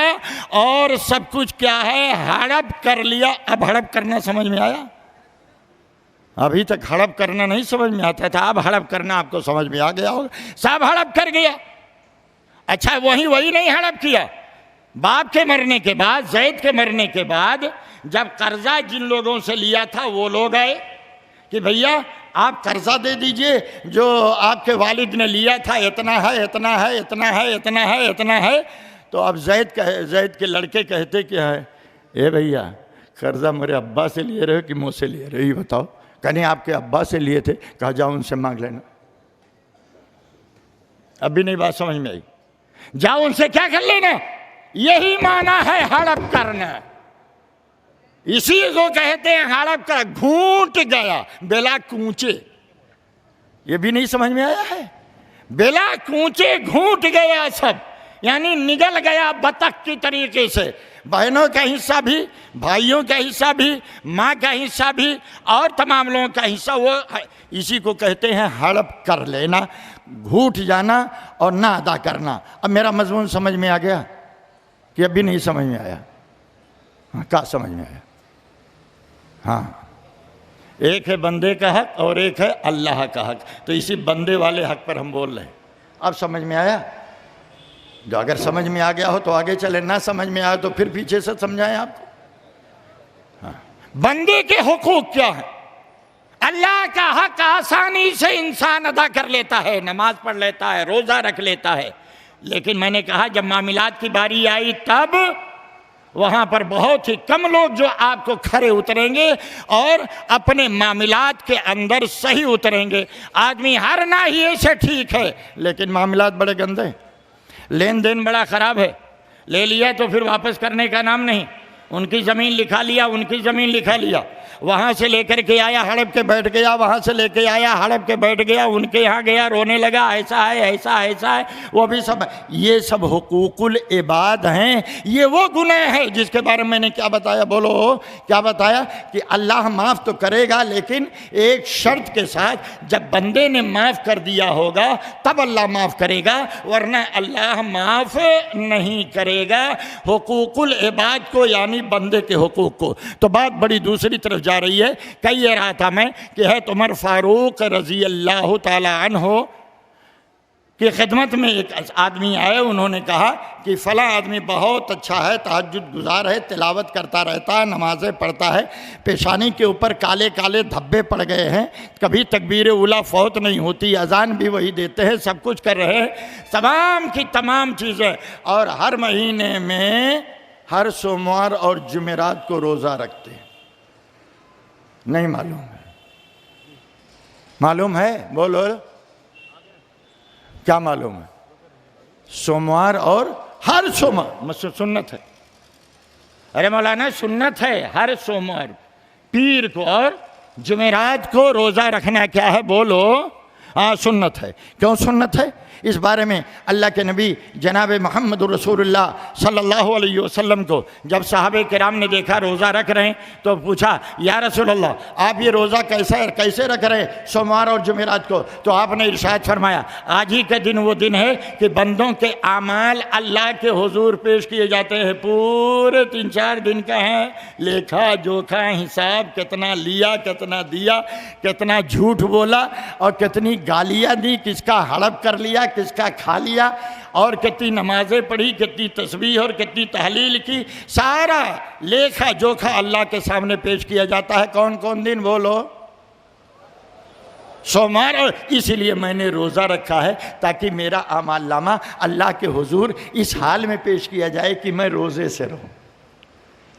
اور سب کچھ کیا ہے؟ ہڑپ کر لیا۔ اب ہڑپ کرنا سمجھ میں آیا؟ ابھی تک ہڑپ کرنا نہیں سمجھ میں آتا تھا، اب ہڑپ کرنا آپ کو سمجھ میں آ گیا ہوگا۔ سب ہڑپ کر گیا۔ اچھا وہی نہیں ہڑپ کیا، باپ کے مرنے کے بعد، زید کے مرنے کے بعد جب قرضہ جن لوگوں سے لیا تھا وہ لوگ آئے کہ بھیا آپ قرضہ دے دیجئے، جو آپ کے والد نے لیا تھا اتنا ہے اتنا ہے اتنا ہے اتنا ہے اتنا ہے۔ تو اب زید کے لڑکے کہتے کیا ہے؟ اے بھیا قرضہ میرے ابا سے لیے رہے کہ مجھ سے لیے رہے؟ یہ بتاؤ۔ کہنے آپ کے ابا سے لیے تھے۔ کہا جاؤ ان سے مانگ لینا۔ ابھی نہیں بات سمجھ میں آئی؟ جاؤ ان سے کیا کر لینا؟ یہی معنی ہے ہڑپ کرنا۔ اسی کو کہتے ہیں ہڑپ کر، گھونٹ گیا بلا کوچے۔ یہ بھی نہیں سمجھ میں آیا ہے؟ بلا کوچے گھونٹ گیا سب، یعنی نگل گیا بطخ کی طریقے سے۔ بہنوں کا حصہ بھی، بھائیوں کا حصہ بھی، ماں کا حصہ بھی، اور تمام لوگوں کا حصہ، وہ اسی کو کہتے ہیں ہڑپ کر لینا، گھوٹ جانا اور نہ ادا کرنا۔ اب میرا مضمون سمجھ میں آ گیا کہ ابھی نہیں سمجھ میں آیا؟ کیا سمجھ میں آیا؟ ہاں، ایک ہے بندے کا حق اور ایک ہے اللہ کا حق، تو اسی بندے والے حق پر ہم بول رہے ہیں۔ اب سمجھ میں آیا؟ جو اگر سمجھ میں آ گیا ہو تو آگے چلے، نہ سمجھ میں آیا تو پھر پیچھے سے سمجھائیں آپ کو۔ ہاں، بندے کے حقوق کیا ہیں؟ اللہ کا حق آسانی سے انسان ادا کر لیتا ہے، نماز پڑھ لیتا ہے، روزہ رکھ لیتا ہے، لیکن میں نے کہا جب معاملات کی باری آئی تب وہاں پر بہت ہی کم لوگ جو آپ کو کھڑے اتریں گے اور اپنے معاملات کے اندر صحیح اتریں گے۔ آدمی ہر ناحیے سے ٹھیک ہے لیکن معاملات بڑے گندے، لین دین بڑا خراب ہے، لے لیا تو پھر واپس کرنے کا نام نہیں، ان کی زمین لکھا لیا، ان کی زمین لکھا لیا، وہاں سے لے کر کے آیا ہڑپ کے بیٹھ گیا، وہاں سے لے کے آیا ہڑپ کے بیٹھ گیا، ان کے یہاں گیا رونے لگا، ایسا ہے ایسا ایسا ہے، وہ بھی سب، یہ سب حقوق العباد ہیں۔ یہ وہ گناہ ہے جس کے بارے میں نے کیا بتایا؟ بولو کیا بتایا؟ کہ اللہ معاف تو کرے گا لیکن ایک شرط کے ساتھ، جب بندے نے معاف کر دیا ہوگا تب اللہ معاف کرے گا، ورنہ اللہ معاف نہیں کرے گا حقوق العباد کو، یعنی بندے کے حقوق کو۔ تو بات بڑی دوسری طرف جا رہی ہے۔ کہہ یہ رہا تھا میں کہ ہے عمر فاروق رضی اللہ تعالی عنہ کی خدمت میں ایک آدمی آئے، انہوں نے کہا کہ فلاں آدمی بہت اچھا ہے، تہجد گزار ہے، تلاوت کرتا رہتا ہے، نمازیں پڑھتا ہے، پیشانی کے اوپر کالے کالے دھبے پڑ گئے ہیں، کبھی تکبیر اولیٰ فوت نہیں ہوتی، اذان بھی وہی دیتے ہیں، سب کچھ کر رہے ہیں، تمام کی تمام چیزیں، اور ہر مہینے میں ہر سوموار اور جمعرات کو روزہ رکھتے ہیں۔ نہیں معلوم ہے؟ معلوم ہے؟ بولو کیا معلوم ہے؟ سوموار اور ہر سوموار سنت ہے۔ ارے مولانا سنت ہے ہر سوموار، پیر کو اور جمعرات کو روزہ رکھنا کیا ہے؟ بولو ہاں سنت ہے۔ کیوں سنت ہے؟ اس بارے میں اللہ کے نبی جناب محمد رسول اللہ صلی اللہ علیہ وسلم کو جب صحابہ کرام نے دیکھا روزہ رکھ رہے ہیں تو پوچھا یا رسول اللہ آپ یہ روزہ کیسے رکھ رہے ہیں سوموار اور جمعرات کو؟ تو آپ نے ارشاد فرمایا آج ہی کا دن وہ دن ہے کہ بندوں کے اعمال اللہ کے حضور پیش کیے جاتے ہیں، پورے 3-4 دن کا ہے، لیکھا جوکھا حساب، کتنا لیا کتنا دیا، کتنا جھوٹ بولا اور کتنی گالیاں دی، کس کا ہڑپ کر لیا کس کا کھا لیا، اور کتنی نمازیں پڑھی، کتنی تسبیح اور کتنی تحلیل کی، سارا لیکھا جوکھا اللہ کے سامنے پیش کیا جاتا ہے۔ کون کون دن؟ بولو سوموار۔ اور اسی لیے میں نے روزہ رکھا ہے تاکہ میرا اعمال نامہ اللہ کے حضور اس حال میں پیش کیا جائے کہ میں روزے سے رہوں۔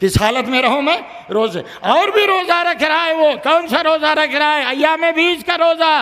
کس حالت میں رہوں میں؟ روزے۔ اور بھی روزہ رکھ رہا ہے وہ، کون سا روزہ رکھ رہا ہے؟ ایام 20 کا روزہ۔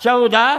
14,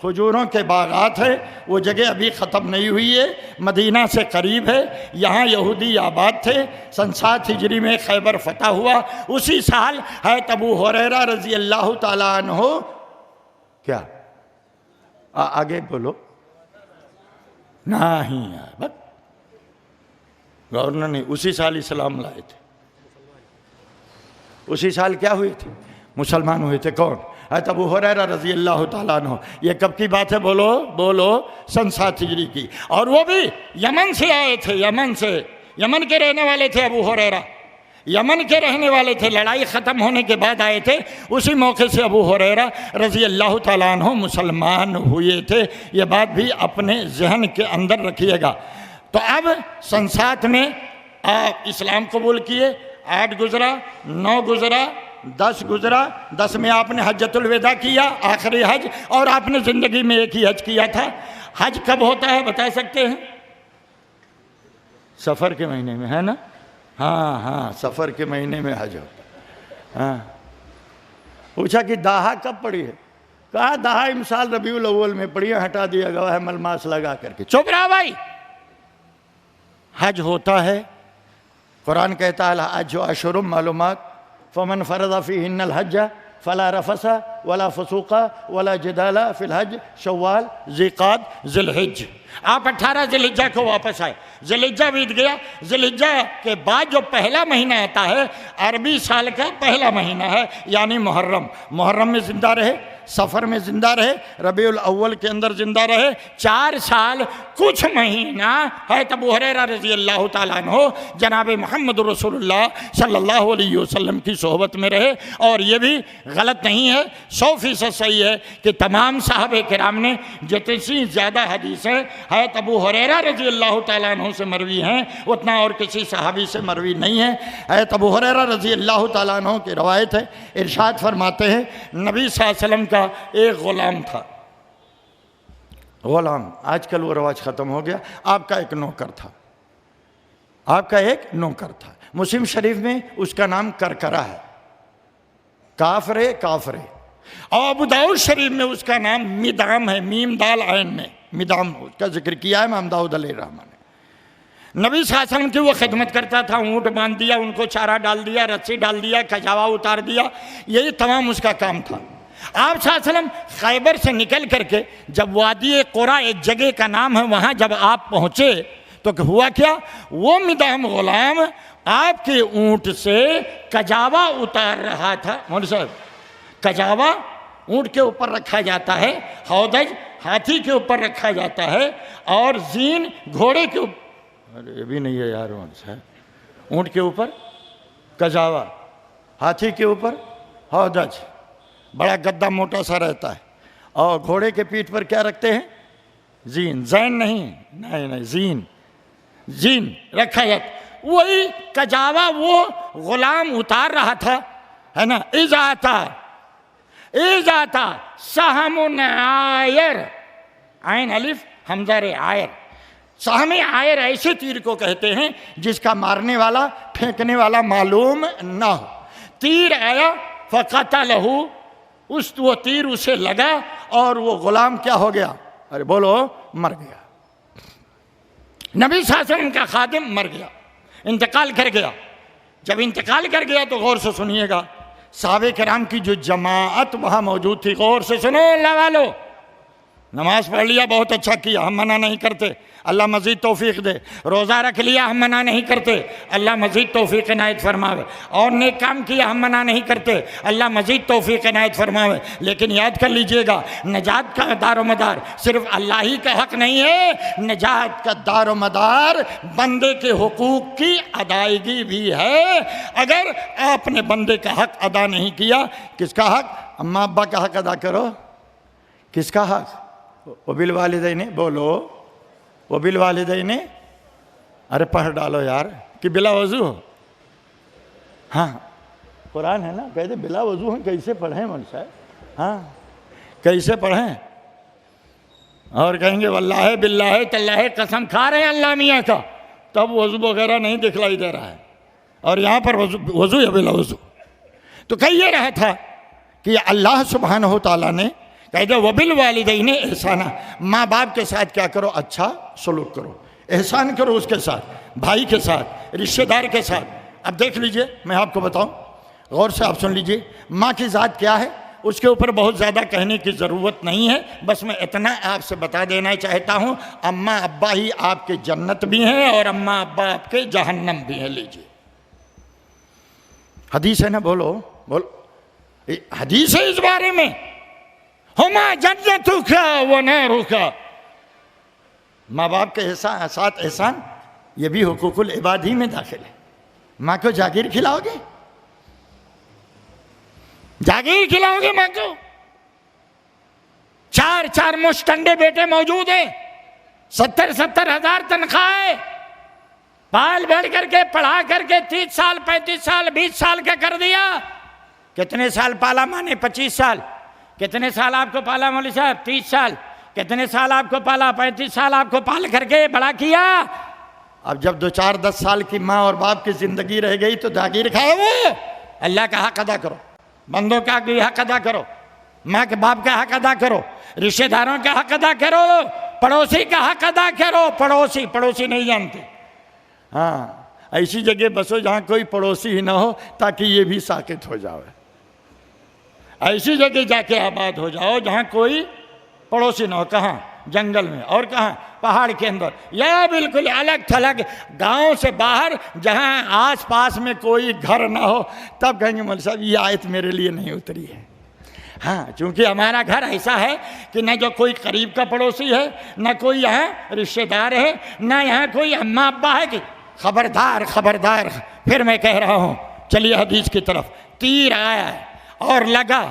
کھجوروں کے باغات ہے، وہ جگہ ابھی ختم نہیں ہوئی ہے، مدینہ سے قریب ہے، یہاں یہودی آباد تھے۔ سن 7 ہجری میں خیبر فتح ہوا، اسی سال حضرت ابو ہریرہ رضی اللہ تعالیٰ عنہ کیا آگے بولو نہیں بس گورنر نے اسی سال اسلام لائے تھے، اسی سال کیا ہوئے تھے؟ مسلمان ہوئے تھے۔ کون؟ حضرت ابو ہریرہ رضی اللہ تعالیٰ عنہ۔ یہ کب کی بات ہے؟ بولو بولو، سن 7 ہجری کی، اور وہ بھی یمن سے آئے تھے، یمن سے، یمن کے رہنے والے تھے ابو ہریرہ، یمن کے رہنے والے تھے، لڑائی ختم ہونے کے بعد آئے تھے، اسی موقع سے ابو ہریرہ رضی اللہ تعالیٰ عنہ مسلمان ہوئے تھے۔ یہ بات بھی اپنے ذہن کے اندر رکھیے گا۔ تو اب سن 7 میں آپ اسلام قبول کیے، 8 گزرا، 9 گزرا، 10 گزرا، 10 میں آپ نے حجۃ الوداع کیا، آخری حج، اور آپ نے زندگی میں ایک ہی حج کیا تھا۔ حج کب ہوتا ہے بتا سکتے ہیں؟ سفر کے مہینے میں، ہے نا؟ ہاں سفر کے مہینے میں حج ہوتا ہے۔ ہاں پوچھا کہ داہا کب پڑی ہے؟ کہا داہا امسال ربیع الاول میں پڑی ہے، ہٹا دیا گواہ ملماس لگا کر کے۔ چپ رہا بھائی، حج ہوتا ہے، قرآن کہتا ہے الحج اشہر معلومات فمن فرض فیہن الحج فلا رفث ولا فسوق ولا جدال فی الحج شوال ذیقعدہ ذی الحج۔ آپ 18 ذی الحجہ کو واپس آئے، ذی الحجہ بیت گیا، ذی الحجہ کے بعد جو پہلا مہینہ آتا ہے عربی سال کا پہلا مہینہ ہے، یعنی محرم۔ محرم میں زندہ رہے، سفر میں زندہ رہے، ربیع الاول کے اندر زندہ رہے، 4 سال کچھ مہینہ حضرت ابو ہریرہ رضی اللہ تعالیٰ عنہ جناب محمد رسول اللہ صلی اللہ علیہ وسلم کی صحبت میں رہے۔ اور یہ بھی غلط نہیں ہے، 100% صحیح ہے کہ تمام صحابہ کرام نے جتنی زیادہ حدیثیں حضرت ابو ہریرہ رضی اللہ تعالیٰ عنہ سے مروی ہیں اتنا اور کسی صحابی سے مروی نہیں ہے۔ حضرت ابو ہریرہ رضی اللہ تعالیٰ عنہ کی روایت ہے، ارشاد فرماتے ہیں نبی صلی اللہ علیہ وسلم کا ایک غلام تھا، غلام، آج کل وہ رواج ختم ہو گیا، آپ کا ایک نوکر تھا، آپ کا ایک نوکر تھا۔ مسلم شریف میں اس کا نام کرکرہ ہے، کافرے کافرے، اور ابو داؤد شریف میں اس کا نام مدام ہے، میم دال عین میں مدام، اس کا ذکر کیا ہے امام داؤد علیہ الرحمہ نے۔ نبی صلی اللہ علیہ وسلم کی وہ خدمت کرتا تھا، اونٹ باندھ دیا، ان کو چارہ ڈال دیا، رسی ڈال دیا، کھجاوا اتار دیا، یہی تمام اس کا کام تھا۔ آپ صلی اللہ علیہ وسلم خیبر سے نکل کر کے جب وادی قرا ایک جگہ کا نام ہے وہاں جب آپ پہنچے تو ہوا کیا؟ وہ مدام غلام آپ کے اونٹ سے کجاوا اتار رہا تھا۔ مولوی صاحب، کجاوا اونٹ کے اوپر رکھا جاتا ہے، ہودج ہاتھی کے اوپر رکھا جاتا ہے، اور زین گھوڑے کے اوپر، یہ بھی نہیں ہے یار مولوی صاحب، اونٹ کے اوپر کجاوا، ہاتھی کے اوپر ہودج، بڑا گدا موٹا سا رہتا ہے، اور گھوڑے کے پیٹھ پر کیا رکھتے ہیں؟ زین، زین نہیں زین، زین رکھا جاتا۔ وہی کجاوا وہ غلام اتار رہا تھا، ہے نا؟ اِذَا سَحَمٌ عَائِرٌ، عین الف حمزہ ر عائر، سہم عائر ایسے تیر کو کہتے ہیں جس کا مارنے والا پھینکنے والا معلوم نہ ہو۔ تیر آیا فَقَتَلَهُ، وہ تیر اسے لگا اور وہ غلام کیا ہو گیا؟ ارے بولو، مر گیا۔ نبی صلی اللہ علیہ وسلم کا خادم مر گیا، انتقال کر گیا۔ جب انتقال کر گیا تو غور سے سنیے گا، صحابہ کرام کی جو جماعت وہاں موجود تھی، غور سے سنو اللہ والو، نماز پڑھ لیا بہت اچھا کیا، ہم منع نہیں کرتے، اللہ مزید توفیق دے۔ روزہ رکھ لیا، ہم منع نہیں کرتے، اللہ مزید توفیق عنایت فرماوے۔ اور نیک کام کیا، ہم منع نہیں کرتے، اللہ مزید توفیق عنایت فرماوے۔ لیکن یاد کر لیجئے گا، نجات کا دار و مدار صرف اللہ ہی کا حق نہیں ہے، نجات کا دار و مدار بندے کے حقوق کی ادائیگی بھی ہے۔ اگر آپ نے بندے کا حق ادا نہیں کیا، کس کا حق؟ اماں ابا کا حق ادا کرو۔ کس کا حق؟ وبالوالدین، بولو وبالوالدین، ارے پڑھ ڈالو یار کہ بلا وضو ہو۔ ہاں قرآن ہے نا، کہتے بلا وضو ہیں، کیسے پڑھیں مول صاحب؟ ہاں کیسے پڑھیں؟ اور کہیں گے واللہ باللہ تاللہ، قسم کھا رہے ہیں اللہ میاں کا، تب وضو وغیرہ نہیں دکھلائی دے رہا ہے، اور یہاں پر وضو یا بلا وضو۔ تو کہہ یہ رہا تھا کہ اللہ سبحانہ و تعالیٰ نے کہتے وبالوالدین احسانا، ماں باپ کے ساتھ کیا کرو؟ اچھا سلوک کرو، احسان کرو اس کے ساتھ، بھائی کے ساتھ، رشتہ دار کے ساتھ۔ اب دیکھ لیجئے، میں آپ کو بتاؤں، غور سے آپ سن لیجئے، ماں کی ذات کیا ہے اس کے اوپر بہت زیادہ کہنے کی ضرورت نہیں ہے، بس میں اتنا آپ سے بتا دینا چاہتا ہوں، اماں ابا ہی آپ کے جنت بھی ہیں اور اماں ابا آپ کے جہنم بھی ہیں۔ لیجئے حدیث ہے نا، بولو بولو، حدیث ہے اس بارے میں، ہما جنتک و نارک، ماں باپ کے ساتھ احسان یہ بھی حقوق العباد ہی میں داخل ہے۔ ماں کو جاگیر کھلاؤ گے؟ جاگیر کھلاؤ گے ماں کو؟ 4 مشتنڈے بیٹے موجود ہیں، 70 ہزار تنخواہ ہے، پال بڑھ کر کے پڑھا کر کے 30 سال 35 سال 20 سال کا کر دیا۔ کتنے سال پالا ماں نے؟ 25 سال۔ کتنے سال آپ کو پالا مولوی صاحب؟ 30 سال۔ کتنے سال آپ کو پالا؟ 35 سال آپ کو پال کر کے بڑا کیا۔ اب جب 2-4-10 سال کی ماں اور باپ کی زندگی رہ گئی تو جاگیر کھائے وہ؟ اللہ کا حق ادا کرو، بندوں کا بھی حق ادا کرو، ماں کے باپ کا حق ادا کرو، رشتہ داروں کا حق ادا کرو، پڑوسی کا حق ادا کرو۔ پڑوسی نہیں جانتے، ہاں ایسی جگہ بسو جہاں کوئی پڑوسی ہی نہ ہو تاکہ یہ بھی ساکت ہو جائے۔ ایسی جگہ جا کے آباد ہو جاؤ جہاں کوئی پڑوسی نہ ہو۔ کہاں؟ جنگل میں، اور کہاں؟ پہاڑ کے اندر، یا بالکل الگ تھلگ گاؤں سے باہر جہاں آس پاس میں کوئی گھر نہ ہو۔ تب کہیں گے مولوی صاحب یہ آیت میرے لیے نہیں اتری ہے۔ ہاں، چونکہ ہمارا گھر ایسا ہے کہ نہ جو کوئی قریب کا پڑوسی ہے، نہ کوئی یہاں رشتہ دار ہے، نہ یہاں کوئی اماں ابا ہے کہ خبردار۔ پھر میں کہہ رہا ہوں، چلیے حدیث کی طرف۔ تیر آیا اور لگا،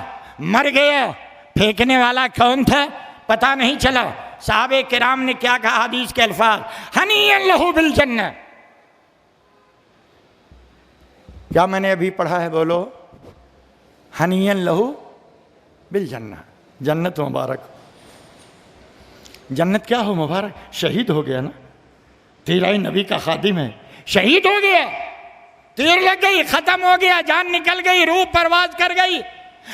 مر گیا، پھینکنے والا کون تھا پتہ نہیں چلا۔ صحابہ کرام نے کیا کہا؟ حدیث کے الفاظ، ہنیئا لہو بالجنہ۔ کیا میں نے ابھی پڑھا ہے؟ بولو، ہنیئا لہو بالجنہ، جنت مبارک۔ جنت کیا ہو مبارک؟ شہید ہو گیا نا، تیرہ نبی کا خادم ہے، شہید ہو گیا، تیر لگ گئی، ختم ہو گیا، جان نکل گئی، روح پرواز کر گئی،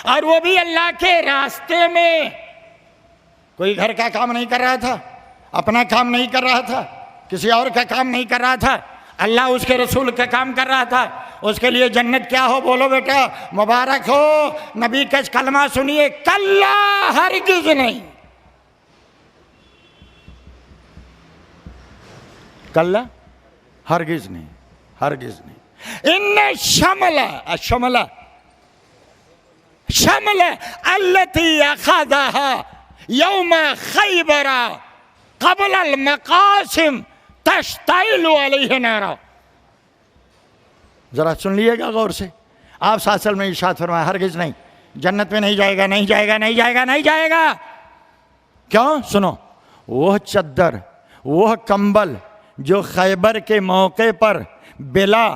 اور وہ بھی اللہ کے راستے میں۔ کوئی گھر کا کام نہیں کر رہا تھا، اپنا کام نہیں کر رہا تھا، کسی اور کا کام نہیں کر رہا تھا، اللہ اس کے رسول کا کام کر رہا تھا۔ اس کے لیے جنت کیا ہو؟ بولو بیٹا، مبارک ہو۔ نبی کا کلمہ سنیے، کلا ہرگز نہیں، کلا ہرگز نہیں، ہرگز نہیں۔ ان شمل التي اخذها یوم خیبر قبل المقاسم تشتعل علیہ نارا۔ ذرا سن لیے گا غور سے، آپ صلی اللہ علیہ وسلم نے ارشاد فرمایا ہرگز نہیں، جنت میں نہیں جائے گا، نہیں جائے گا، نہیں جائے گا، نہیں جائے گا۔ کیوں؟ سنو، وہ چادر، وہ کمبل جو خیبر کے موقع پر بلا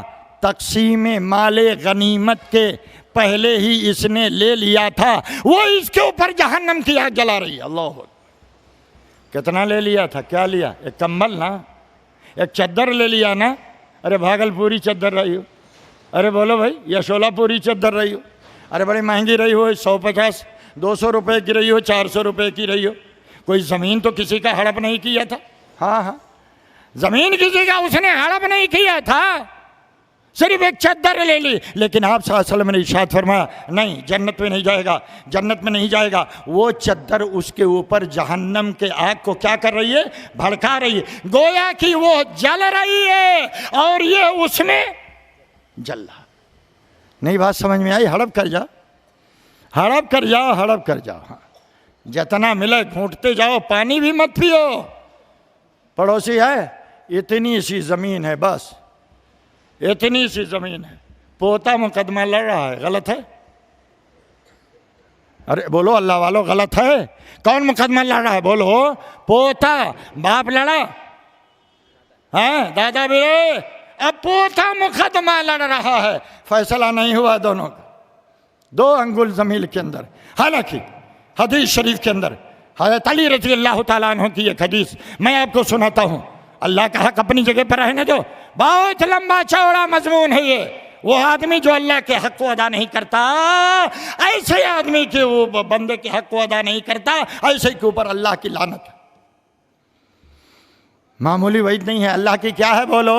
تقسیم مال غنیمت کے پہلے ہی اس نے لے لیا تھا، وہ اس کے اوپر جہنم کی آگ جلا رہی ہے۔ اللہ، کتنا لے لیا تھا؟ کیا لیا؟ ایک کمبل نا، ایک چادر لے لیا نا۔ ارے بھاگل پوری چادر رہی ہو، ارے بولو بھائی، یا شولہ پوری چادر رہی ہو، ارے بڑی مہنگی رہی ہو، 150 200 روپے کی رہی ہو، 400 روپے کی رہی ہو۔ کوئی زمین تو کسی کا ہڑپ نہیں کیا تھا، ہاں زمین کسی کا اس نے ہڑپ نہیں کیا تھا، صرف ایک چادر لے لی۔ لیکن آپ صلی اللہ علیہ وسلم نے ارشاد فرمایا نہیں، جنت میں نہیں جائے گا، جنت میں نہیں جائے گا۔ وہ چادر اس کے اوپر جہنم کے آگ کو کیا کر رہی ہے؟ بھڑکا رہی ہے، گویا کہ وہ جل رہی ہے اور یہ اس میں جل رہا۔ نہیں بات سمجھ میں آئی؟ ہڑپ کر جاؤ، ہڑپ کر جاؤ، ہڑپ کر جاؤ، ہاں جتنا ملے گھونٹتے جاؤ، پانی بھی مت پیو۔ پڑوسی ہے، اتنی سی زمین ہے، بس اتنی سی زمین ہے، پوتا مقدمہ لڑ رہا ہے، غلط ہے؟ ارے بولو اللہ والو، غلط ہے؟ کون مقدمہ لڑ رہا ہے؟ بولو، پوتا، باپ لڑا، ہاں دادا بھی، اب پوتا مقدمہ لڑ رہا ہے، فیصلہ نہیں ہوا دونوں کا، 2 انگل زمین کے اندر۔ حالانکہ حدیث شریف کے اندر حضرت علی رضی اللہ تعالیٰ عنہ کی ایک حدیث میں آپ کو سناتا ہوں۔ اللہ کا حق اپنی جگہ پر رہنے دو، بہت لمبا چوڑا مضمون ہے یہ، وہ آدمی جو اللہ کے حق کو ادا نہیں کرتا، ایسے آدمی کے وہ بندے کے حق کو ادا نہیں کرتا، ایسے کے اوپر اللہ کی لعنت ہے۔ معمولی وعید نہیں ہے، اللہ کی کیا ہے بولو؟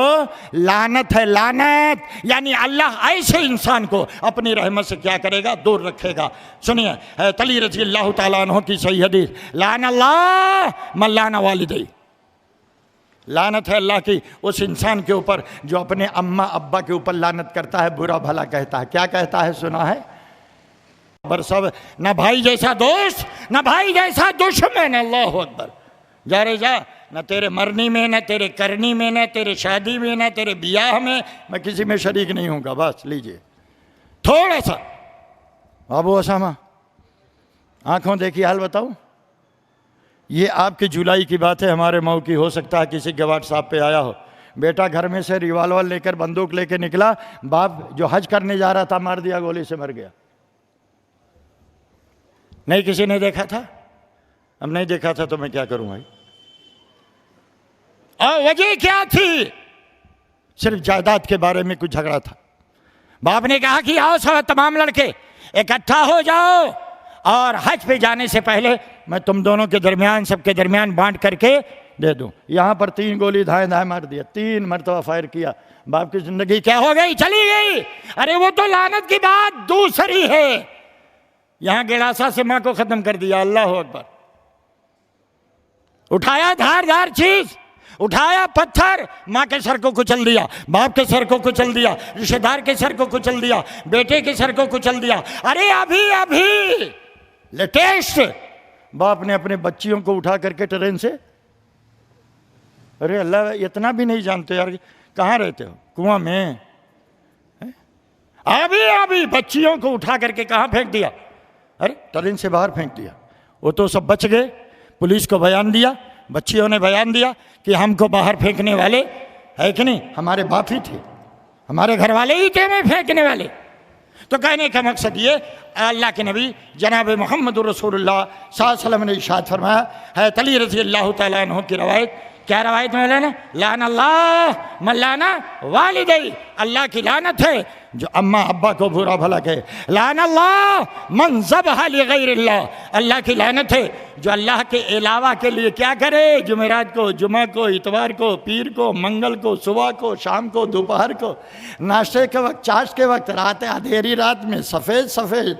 لعنت ہے، لعنت۔ یعنی اللہ ایسے انسان کو اپنی رحمت سے کیا کرے گا؟ دور رکھے گا۔ سنیے حضرت علی رضی اللہ تعالیٰ عنہ کی صحیح حدیث، لعن اللہ من لعن والدی، لعنت ہے اللہ کی اس انسان کے اوپر جو اپنے اماں ابا کے اوپر لعنت کرتا ہے، برا بھلا کہتا ہے۔ کیا کہتا ہے سنا ہے؟ برسب نہ بھائی جیسا دوست، نہ بھائی جیسا دشمن۔ اللہ اکبر۔ جا رے جا، نہ تیرے مرنی میں، نہ تیرے کرنی میں، نہ تیرے شادی میں، نہ تیرے بیاہ میں کسی میں شریک نہیں ہوں گا۔ بس لیجئے تھوڑا سا ابو اسامہ آنکھوں دیکھی حال بتاؤں۔ یہ آپ کے جولائی کی بات ہے، ہمارے مئو کی ہو سکتا ہے کسی کے واٹس ایپ پہ آیا ہو۔ بیٹا گھر میں سے ریوالور لے کر بندوق لے کے نکلا، باپ جو حج کرنے جا رہا تھا مار دیا، گولی سے مر گیا۔ نہیں کسی نے دیکھا تھا؟ اب نہیں دیکھا تھا تو میں کیا کروں بھائی؟ اور وجہ کیا تھی؟ صرف جائیداد کے بارے میں کچھ جھگڑا تھا۔ باپ نے کہا کہ آؤ سب تمام لڑکے اکٹھا ہو جاؤ، اور حج پہ جانے سے پہلے میں تم دونوں کے درمیان، سب کے درمیان بانٹ کر کے دے دوں۔ یہاں پر 3 گولی دھائیں دھائیں مار دیا، 3 مرتبہ فائر کیا۔ باپ کی زندگی کیا ہو گئی؟ چلی گئی۔ ارے وہ تو لعنت کی بات دوسری ہے، یہاں گڑاسا سے ماں کو ختم کر دیا۔ اللہ اکبر۔ اٹھایا دھار دھار چیز، اٹھایا پتھر، ماں کے سر کو کچل دیا، باپ کے سر کو کچل دیا، رشتہ دار کے سر کو کچل دیا، بیٹے کے سر کو کچل دیا۔ ارے ابھی لیٹسٹ باپ نے اپنے بچیوں کو اٹھا کر کے ٹرین سے، ارے اللہ اتنا بھی نہیں جانتے یار، کہاں رہتے ہو؟ کنواں میں۔ ابھی بچیوں کو اٹھا کر کے کہاں پھینک دیا؟ ارے ٹرین سے باہر پھینک دیا۔ وہ تو سب بچ گئے، پولیس کو بیان دیا، بچیوں نے بیان دیا کہ ہم کو باہر پھینکنے والے ہے کہ نہیں ہمارے باپ ہی تھے، ہمارے گھر والے ہی تھے ہمیں پھینکنے والے۔ تو کہنے کا مقصد یہ، اللہ کے نبی جناب محمد رسول اللہ صلی اللہ علیہ وسلم نے ارشاد فرمایا، حضرت علی رضی اللہ تعالیٰ عنہ کی روایت، کیا روایت میں لینا؟ لعن اللہ من لعن والدی، اللہ کی لعنت ہے جو اماں ابا کو برا بھلا کہے۔ لعن اللہ من ذبح لغیر اللہ، اللہ کی لعنت ہے جو اللہ کے علاوہ کے لیے کیا کرے؟ جمعرات کو، جمعہ کو، اتوار کو، پیر کو، منگل کو، صبح کو، شام کو، دوپہر کو، ناشتے کے وقت، چاش کے وقت، رات اندھیری رات میں، سفید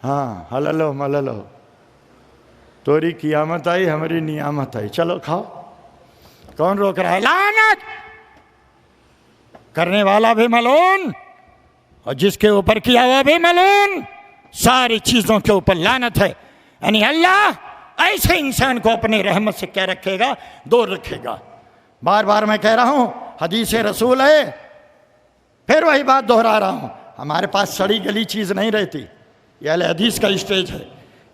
ہاں حللو مللو، توری قیامت آئی ہماری نیامت آئی، چلو کھاؤ۔ کون روک رہا ہے؟ لعنت کرنے والا بھی ملعون اور جس کے اوپر کیا ہوا بھی ملعون، ساری چیزوں کے اوپر لعنت ہے۔ یعنی اللہ ایسے انسان کو اپنی رحمت سے کیا رکھے گا؟ دور رکھے گا۔ بار بار میں کہہ رہا ہوں، حدیث رسول ہے، پھر وہی بات دہرا رہا ہوں، ہمارے پاس سڑی گلی چیز نہیں رہتی۔ یہ اہل حدیث کا اسٹیج ہے،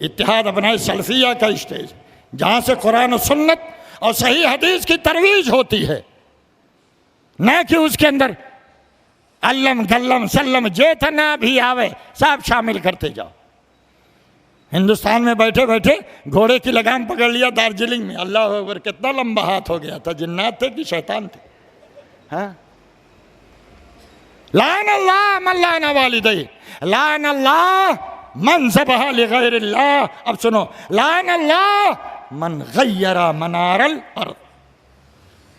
اتحاد ابنائے سلفیہ کا اسٹیج، جہاں سے قرآن و سنت اور صحیح حدیث کی ترویج ہوتی ہے، نہ کہ اس کے اندر علم گلم سلم جیتنا بھی آوے سب شامل کرتے جاؤ۔ ہندوستان میں بیٹھے بیٹھے گھوڑے کی لگام پکڑ لیا دارجلنگ میں، اللہ اکبر، کتنا لمبا ہاتھ ہو گیا تھا، جنات تھے کہ شیطان تھے؟ ہاں، لعن اللہ من لعن والدی، لعن اللہ من ذبح لغیر اللہ۔ اب سنو، لعن اللہ من غیر منار الارض،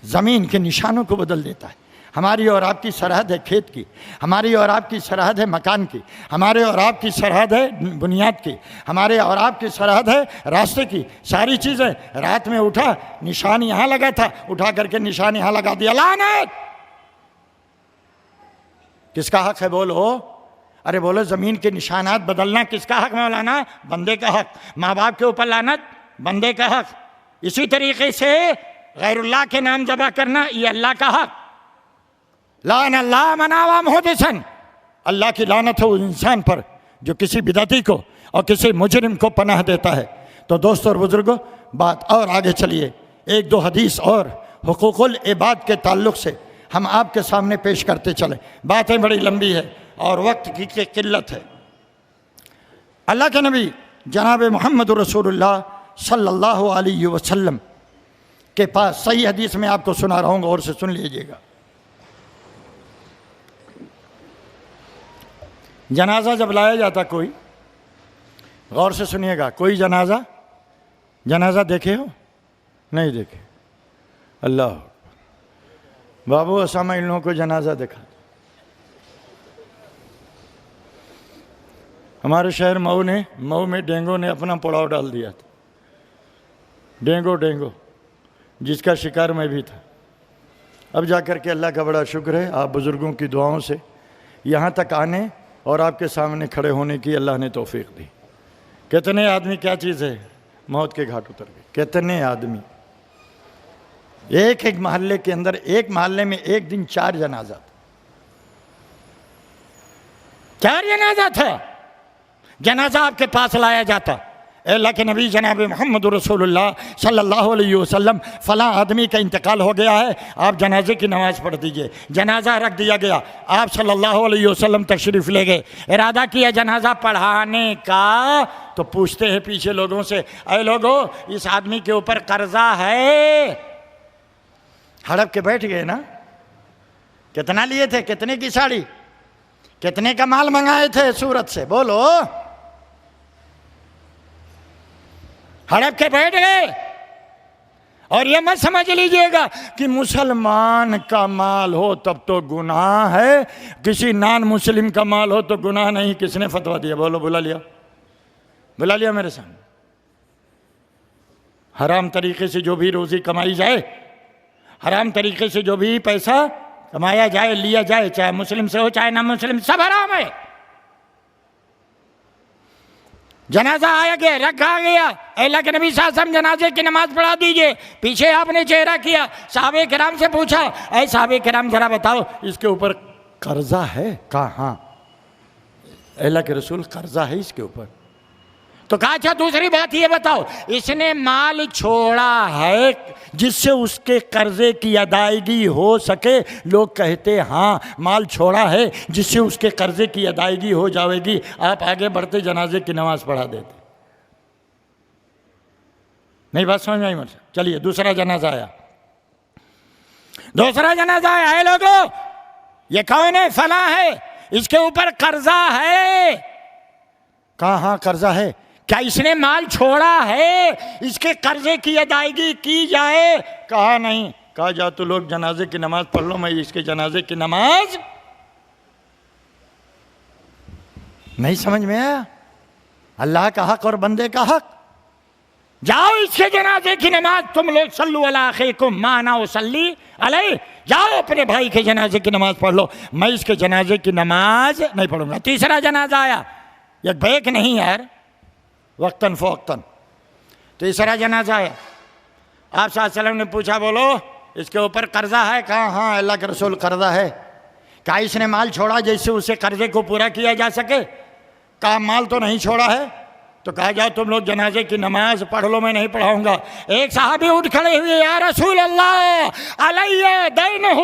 زمین کے نشانوں کو بدل دیتا ہے۔ ہماری اور آپ کی سرحد ہے کھیت کی، ہماری اور آپ کی سرحد ہے مکان کی، ہمارے اور آپ کی سرحد ہے بنیاد کی، ہمارے اور آپ کی سرحد ہے راستے کی، ساری چیزیں۔ رات میں اٹھا، نشان یہاں لگا تھا، اٹھا کر کے نشان یہاں لگا دیا، لعنت۔ کس کا حق ہے بولو؟ ارے بولو، زمین کے نشانات بدلنا کس کا حق مولانا؟ بندے کا حق۔ ماں باپ کے اوپر لعنت، بندے کا حق۔ اسی طریقے سے غیر اللہ کے نام ذبح کرنا، یہ اللہ کا حق۔ لعن اللہ من آوى محدثا، اللہ کی لعنت ہو انسان پر جو کسی بدعتی کو اور کسی مجرم کو پناہ دیتا ہے۔ تو دوستو اور بزرگوں، بات اور آگے چلیے، 1-2 حدیث اور حقوق العباد کے تعلق سے ہم آپ کے سامنے پیش کرتے چلیں۔ باتیں بڑی لمبی ہے اور وقت کی قلت ہے۔ اللہ کے نبی جناب محمد رسول اللہ صلی اللہ علیہ وسلم کے پاس صحیح حدیث میں آپ کو سنا رہا ہوں، غور سے سن لیجئے گا۔ جنازہ جب لایا جاتا کوئی، غور سے سنیے گا، کوئی جنازہ دیکھے ہو؟ نہیں دیکھے؟ اللہ بابو اسامہ ان لوگوں کو جنازہ دکھا. ہمارے شہر مئو میں ڈینگو نے اپنا پڑاؤ ڈال دیا تھا. ڈینگو جس کا شکار میں بھی تھا. اب جا کر کے اللہ کا بڑا شکر ہے، آپ بزرگوں کی دعاؤں سے یہاں تک آنے اور آپ کے سامنے کھڑے ہونے کی اللہ نے توفیق دی. کتنے آدمی کیا چیز ہے موت کے گھاٹ اتر گئے. کتنے آدمی ایک محلے کے اندر، ایک محلے میں ایک دن 4 جنازہ تھا. 4 جنازہ تھا. جنازہ آپ کے پاس لایا جاتا، اے اللہ کے نبی جناب محمد رسول اللہ صلی اللہ علیہ وسلم فلاں آدمی کا انتقال ہو گیا ہے، آپ جنازے کی نماز پڑھ دیجئے. جنازہ رکھ دیا گیا، آپ صلی اللہ علیہ وسلم تشریف لے گئے، ارادہ کیا جنازہ پڑھانے کا. تو پوچھتے ہیں پیچھے لوگوں سے، اے لوگوں اس آدمی کے اوپر قرضہ ہے؟ ہڑپ کے بیٹھ گئے نا. کتنا لیے تھے؟ کتنے کی ساڑی؟ کتنے کا مال منگائے تھے سورت سے؟ بولو. ہڑپ کے بیٹھ گئے. اور یہ مت سمجھ لیجئے گا کہ مسلمان کا مال ہو تب تو گناہ ہے، کسی نان مسلم کا مال ہو تو گناہ نہیں. کس نے فتویٰ دیا؟ بولو. بلا لیا میرے سامنے. حرام طریقے سے جو بھی روزی کمائی جائے، حرام طریقے سے جو بھی پیسہ کمایا جائے، لیا جائے، چاہے مسلم سے ہو چاہے نہ مسلم، سب حرام ہے. جنازہ آیا گیا، رکھا گیا، اللہ کے نبی صلی اللہ علیہ وسلم جنازے کی نماز پڑھا دیجئے. پیچھے آپ نے چہرہ کیا، صحابہ کرام سے پوچھا، اے صحابہ کرام ذرا بتاؤ اس کے اوپر قرضہ ہے؟ کہا ہاں. اللہ کے رسول قرضہ ہے اس کے اوپر. تو کہا اچھا دوسری بات یہ بتاؤ، اس نے مال چھوڑا ہے جس سے اس کے قرضے کی ادائیگی ہو سکے؟ لوگ کہتے ہاں مال چھوڑا ہے جس سے اس کے قرضے کی ادائیگی ہو جائے گی. آپ آگے بڑھتے جنازے کی نماز پڑھا دیتے. نہیں بات سمجھ میں آئی مجھے؟ چلیے دوسرا جنازہ آیا. اے لوگوں یہ کون ہے؟ فلاں ہے، اس کے اوپر قرضہ ہے. کہاں ہاں قرضہ ہے. کیا اس نے مال چھوڑا ہے اس کے قرضے کی ادائیگی کی جائے؟ کہا نہیں. کہا جا تو لوگ جنازے کی نماز پڑھ لو، میں اس کے جنازے کی نماز نہیں. سمجھ میں آیا؟ اللہ کا حق اور بندے کا حق. جاؤ اس کے جنازے کی نماز تم لوگ صلو علی اخیکم ما انا اصلی علیہ، جاؤ اپنے بھائی کے جنازے کی نماز پڑھ لو، میں اس کے جنازے کی نماز نہیں پڑھوں گا. تیسرا جنازہ آیا، یک بیک نہیں یار، وقتاً فوقتاً. تیسرا جنازہ آیا، آپ صلی اللہ علیہ وسلم نے پوچھا بولو اس کے اوپر قرضہ ہے؟ کہا ہاں اللہ کے رسول قرضہ ہے. کہا اس نے مال چھوڑا جس سے اسے قرضے کو پورا کیا جا سکے؟ کہا مال تو نہیں چھوڑا ہے. تو کہا جاؤ تم لوگ جنازے کی نماز پڑھ لو، میں نہیں پڑھاؤں گا. ایک صحابی اٹھ کھڑے ہوئے، یا رسول اللہ علیہ دینہ،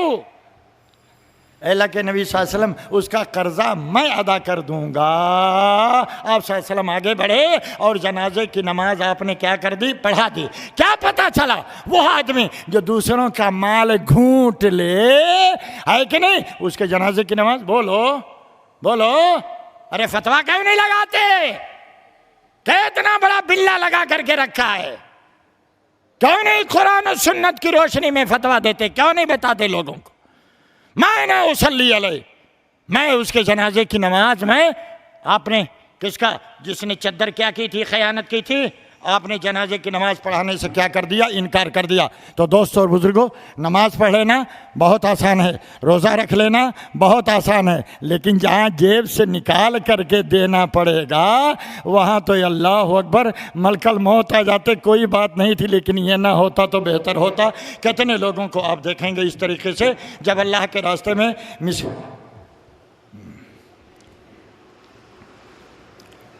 اللہ کے نبی صلی اللہ علیہ وسلم اس کا قرضہ میں ادا کر دوں گا. آپ صلی اللہ علیہ وسلم آگے بڑھے اور جنازے کی نماز آپ نے کیا کر دی؟ پڑھا دی. کیا پتا چلا وہ آدمی جو دوسروں کا مال گھونٹ لے ہے کہ نہیں، اس کے جنازے کی نماز. بولو ارے فتویٰ کیوں نہیں لگاتے؟ کتنا بڑا بلہ لگا کر کے رکھا ہے، کیوں نہیں قرآن و سنت کی روشنی میں فتویٰ دیتے؟ کیوں نہیں بتاتے لوگوں کو؟ میں نہ اصلی علیہ، میں اس کے جنازے کی نماز میں. آپ نے کس کا؟ جس نے چادر کیا کی تھی، خیانت کی تھی، آپ نے جنازے کی نماز پڑھانے سے کیا کر دیا؟ انکار کر دیا. تو دوستو اور بزرگوں، نماز پڑھ لینا بہت آسان ہے، روزہ رکھ لینا بہت آسان ہے، لیکن جہاں جیب سے نکال کر کے دینا پڑے گا وہاں تو اللہ اکبر، ملک الموت آ جاتے. کوئی بات نہیں تھی لیکن یہ نہ ہوتا تو بہتر ہوتا. کتنے لوگوں کو آپ دیکھیں گے اس طریقے سے جب اللہ کے راستے میں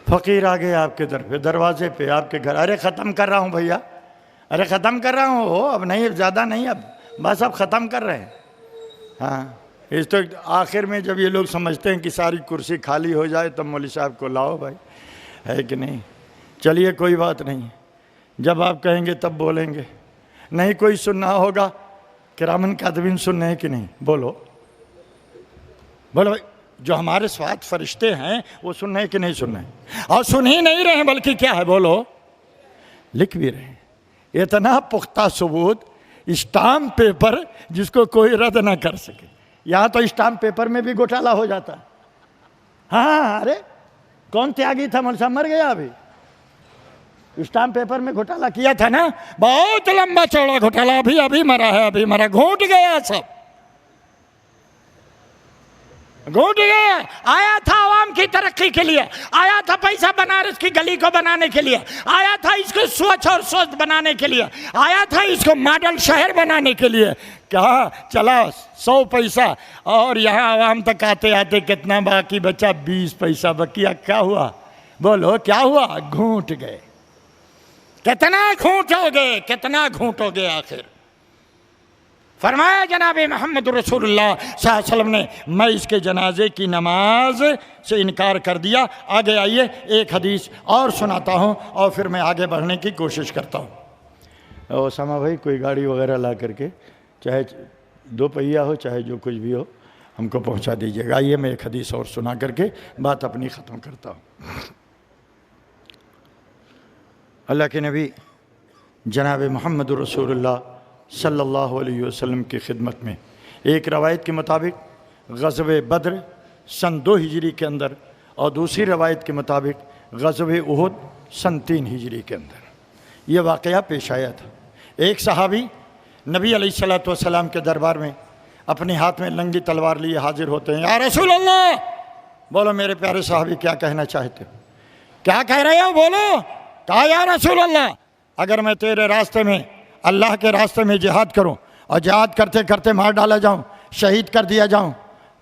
فقیر آ گئے آپ کے دروازے پہ، آپ کے گھر. ارے ختم کر رہا ہوں بھیا، ارے ختم کر رہا ہوں، اب نہیں، زیادہ نہیں، اب بس اب ختم کر رہے ہیں. ہاں اس تو آخر میں جب یہ لوگ سمجھتے ہیں کہ ساری کرسی خالی ہو جائے تب مولوی صاحب کو لاؤ بھائی، ہے کہ نہیں؟ چلیے کوئی بات نہیں، جب آپ کہیں گے تب بولیں گے. نہیں کوئی سننا ہوگا، کرامن کاتبین سننے ہیں کہ نہیں؟ بولو بھائی، جو ہمارے ساتھ فرشتے ہیں وہ سن رہے ہیں کہ نہیں سن رہے ہیں؟ اور سن ہی نہیں رہے ہیں بلکہ کیا ہے بولو، لکھ بھی رہے ہیں۔ اتنا پختہ ثبوت، اسٹامپ پیپر جس کو کوئی رد نہ کر سکے۔ یہاں تو اسٹامپ پیپر میں بھی گھوٹالا ہو جاتا ہے۔ ہاں ارے کون تیاگی تھا، مول صاحب مر گیا ابھی، اسٹامپ پیپر میں گھوٹالا کیا تھا نا، بہت لمبا چوڑا گھوٹالا، ابھی مرا ہے، ابھی مرا، گھوٹ گیا، سب گھوٹ گیا۔ آیا تھا عوام کی ترقی کے لیے، آیا تھا پیسہ بنارس کی گلی کو بنانے کے لیے، آیا تھا اس کو سوچھ اور سوچھ بنانے کے لیے، آیا تھا اس کو ماڈل شہر بنانے کے لیے۔ کہا چلا 100 پیسہ، اور یہاں عوام تک آتے آتے کتنا باقی بچا؟ 20 پیسہ بکیا۔ کیا ہوا بولو، کیا ہوا؟ گھونٹ گئے۔ کتنا گھونٹو گے، کتنا گھونٹو گے آخر؟ فرمایا جناب محمد رسول اللہ صلی اللہ علیہ وسلم نے، میں اس کے جنازے کی نماز سے انکار کر دیا۔ آگے آئیے ایک حدیث اور سناتا ہوں اور پھر میں آگے بڑھنے کی کوشش کرتا ہوں۔ اسامہ بھائی کوئی گاڑی وغیرہ لا کر کے، چاہے 2 پہیہ ہو چاہے جو کچھ بھی ہو، ہم کو پہنچا دیجیے گا۔ آئیے میں ایک حدیث اور سنا کر کے بات اپنی ختم کرتا ہوں۔ اللہ کے نبی جناب محمد رسول اللہ صلی اللہ علیہ وسلم کی خدمت میں ایک روایت کے مطابق غزوہ بدر سن 2 ہجری کے اندر، اور دوسری روایت کے مطابق غزوہ احد سن 3 ہجری کے اندر یہ واقعہ پیش آیا تھا۔ ایک صحابی نبی علیہ السلام کے دربار میں اپنے ہاتھ میں لنگی تلوار لیے حاضر ہوتے ہیں۔ یا رسول اللہ، بولو میرے پیارے صحابی کیا کہنا چاہتے ہو؟ کیا کہہ رہے ہو بولو؟ کہا یا رسول اللہ، اگر میں تیرے راستے میں، اللہ کے راستے میں جہاد کروں اور جہاد کرتے کرتے مار ڈالا جاؤں، شہید کر دیا جاؤں،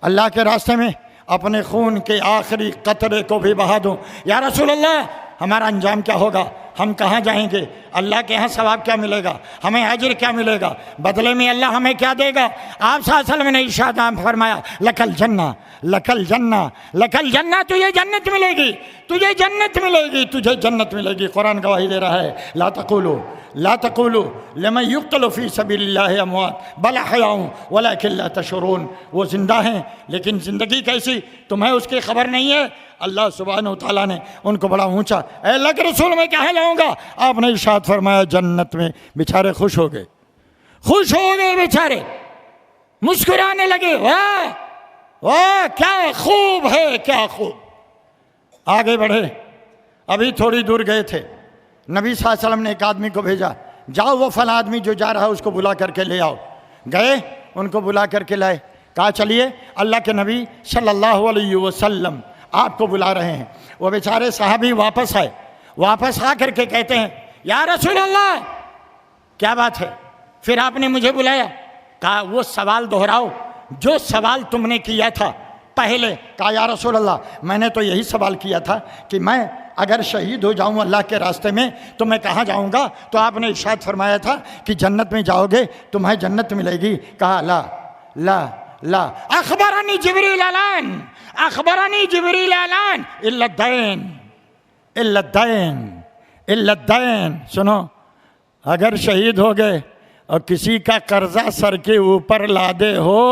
اللہ کے راستے میں اپنے خون کے آخری قطرے کو بھی بہا دوں، یا رسول اللہ ہمارا انجام کیا ہوگا؟ ہم کہاں جائیں گے؟ اللہ کے ہاں ثواب کیا ملے گا؟ ہمیں اجر کیا ملے گا؟ بدلے میں اللہ ہمیں کیا دے گا؟ آپ صلی اللہ علیہ وسلم نے ارشاد فرمایا، لکل جنہ، لکل جنہ، لکل جنہ، تجھے جنت ملے گی، تجھے جنت ملے گی، تجھے جنت ملے گی۔ قرآن گواہی دے رہا ہے، لا تقولوا لمن يقتل فی سبیل اللہ اموات بل احیاء ولکن لا تشعرون۔ وہ زندہ ہیں لیکن زندگی کیسی تمہیں اس کی خبر نہیں ہے۔ اللہ سبحانہ وتعالیٰ نے ان کو بڑا اونچا، اے اللہ کے رسول میں کہہ لاؤں گا؟ آپ نے ارشاد فرمایا جنت میں۔ بیچارے خوش ہو گئے، خوش ہو گئے بیچارے، مسکرانے لگے، واہ واہ کیا خوب ہے، کیا خوب۔ آگے بڑھے، ابھی تھوڑی دور گئے تھے، نبی صلی اللہ علیہ وسلم نے ایک آدمی کو بھیجا، جاؤ وہ فلاں آدمی جو جا رہا ہے اس کو بلا کر کے لے آؤ۔ گئے، ان کو بلا کر کے لائے، کہا چلیے اللہ کے نبی صلی اللہ علیہ وسلم آپ کو بلا رہے ہیں۔ وہ بیچارے صحابی واپس آئے، واپس آ کر کے کہتے ہیں، یا رسول اللہ کیا بات ہے، پھر آپ نے مجھے بلایا؟ کہا وہ سوال دہراؤ جو سوال تم نے کیا تھا پہلے۔ کہا یا رسول اللہ میں نے تو یہی سوال کیا تھا کہ میں اگر شہید ہو جاؤں اللہ کے راستے میں تو میں کہاں جاؤں گا؟ تو آپ نے ارشاد فرمایا تھا کہ جنت میں جاؤ گے، تمہیں جنت ملے گی۔ کہا لا لا لا، اخبرنی جبریل الان، اخبرنی جبریل الان الا الدین، الا الدین، الا الدین۔ سنو، اگر شہید ہو گئے اور کسی کا قرضہ سر کے اوپر لادے ہو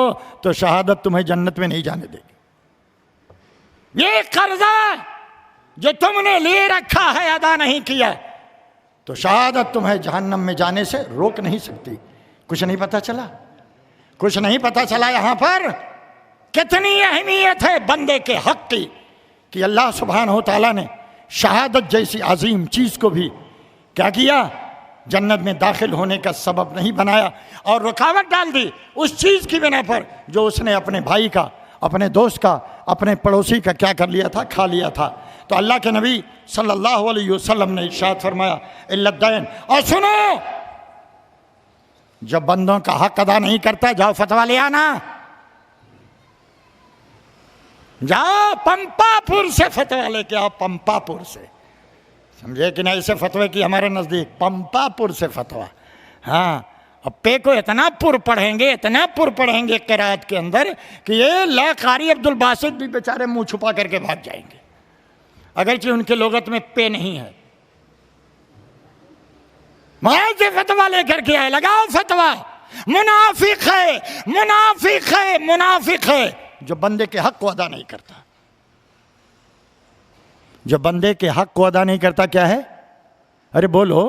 تو شہادت تمہیں جنت میں نہیں جانے دے گی۔ یہ قرضہ جو تم نے لے رکھا ہے ادا نہیں کیا تو شہادت تمہیں جہنم میں جانے سے روک نہیں سکتی۔ کچھ نہیں پتا چلا، کچھ نہیں پتا چلا یہاں پر کتنی اہمیت ہے بندے کے حق کی، کہ اللہ سبحانہ و تعالیٰ نے شہادت جیسی عظیم چیز کو بھی کیا کیا؟ جنت میں داخل ہونے کا سبب نہیں بنایا، اور رکاوٹ ڈال دی اس چیز کی بنا پر جو اس نے اپنے بھائی کا، اپنے دوست کا، اپنے پڑوسی کا کیا کر لیا تھا؟ کھا لیا تھا۔ تو اللہ کے نبی صلی اللہ علیہ وسلم نے ارشاد فرمایا الا الدین۔ اور سنو، جب بندوں کا حق ادا نہیں کرتا جاؤ فتویٰ لے آنا، جاؤ پمپا پور سے فتویٰ لے کے آؤ، پمپا پور سے، سمجھے کہ نہیں؟ ایسے فتوے کی ہمارے نزدیک پمپا پور سے فتویٰ۔ ہاں، اب پے کو اتنا پر پڑھیں گے، اتنا پر پڑھیں گے قرات کے اندر کہ یہ لا قاری عبد الباسط بھی بیچارے منہ چھپا کر کے بھاگ جائیں گے، اگرچہ ان کے لغت میں پے نہیں ہے۔ مولانا سے فتویٰ لے کر کے آئے، لگاؤ فتویٰ، منافق ہے، منافق ہے، منافق ہے۔ جو بندے کے حق کو ادا نہیں کرتا. جو بندے کے حق کو ادا نہیں کرتا کیا ہے؟ ارے بولو.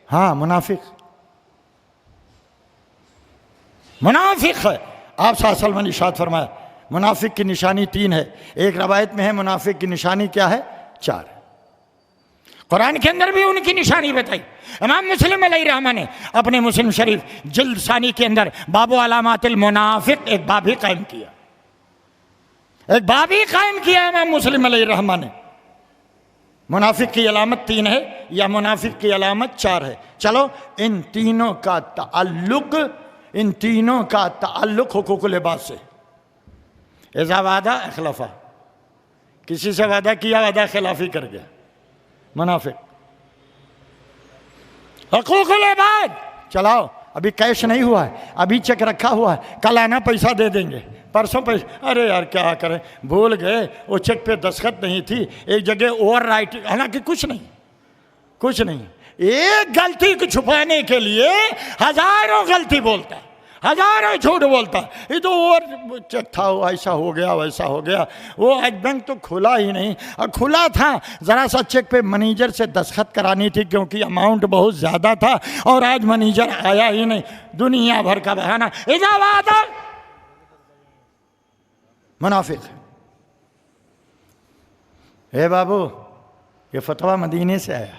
ہاں منافق. منافق ہے. آپ صلی اللہ علیہ وسلم نے ارشاد فرمایا منافق کی نشانی 3 ہے. ایک روایت میں ہے منافق کی نشانی کیا ہے؟ 4. قرآن کے اندر بھی ان کی نشانی بتائی. امام مسلم علیہ الرحمہ نے اپنے مسلم شریف جلد ثانی کے اندر باب علامات المنافق ایک باب ہی قائم کیا. ایک باب ہی قائم کیا امام مسلم علیہ الرحمہ نے. منافق کی علامت 3 ہے یا منافق کی علامت 4 ہے. چلو ان تینوں کا تعلق حقوق العباد سے. اذا وعدہ اخلفا. کسی سے وعدہ کیا وعدہ خلافی کر گیا منافق. حقوق العباد چلاؤ. ابھی کیش نہیں ہوا ہے, ابھی چیک رکھا ہوا ہے, کل آنا پیسہ دے دیں گے, پرسوں پیسہ. ارے یار کیا کریں, بھول گئے وہ چیک پہ دستخط نہیں تھی, ایک جگہ اوور رائٹنگ. حالانکہ کچھ نہیں. ایک غلطی کو چھپانے کے لیے ہزاروں غلطی بولتا ہے, ہزاروں جھوٹ بولتا ہے. یہ تو اور چیک تھا, وہ ایسا ہو گیا ویسا ہو گیا. وہ آج بینک تو کھلا ہی نہیں, اور کھلا تھا ذرا سا چیک پہ منیجر سے دستخط کرانی تھی کیونکہ اماؤنٹ بہت زیادہ تھا, اور آج منیجر آیا ہی نہیں. دنیا بھر کا بہانہ. اذا وعدہ منافق. اے بابو یہ فتویٰ مدینے سے آیا,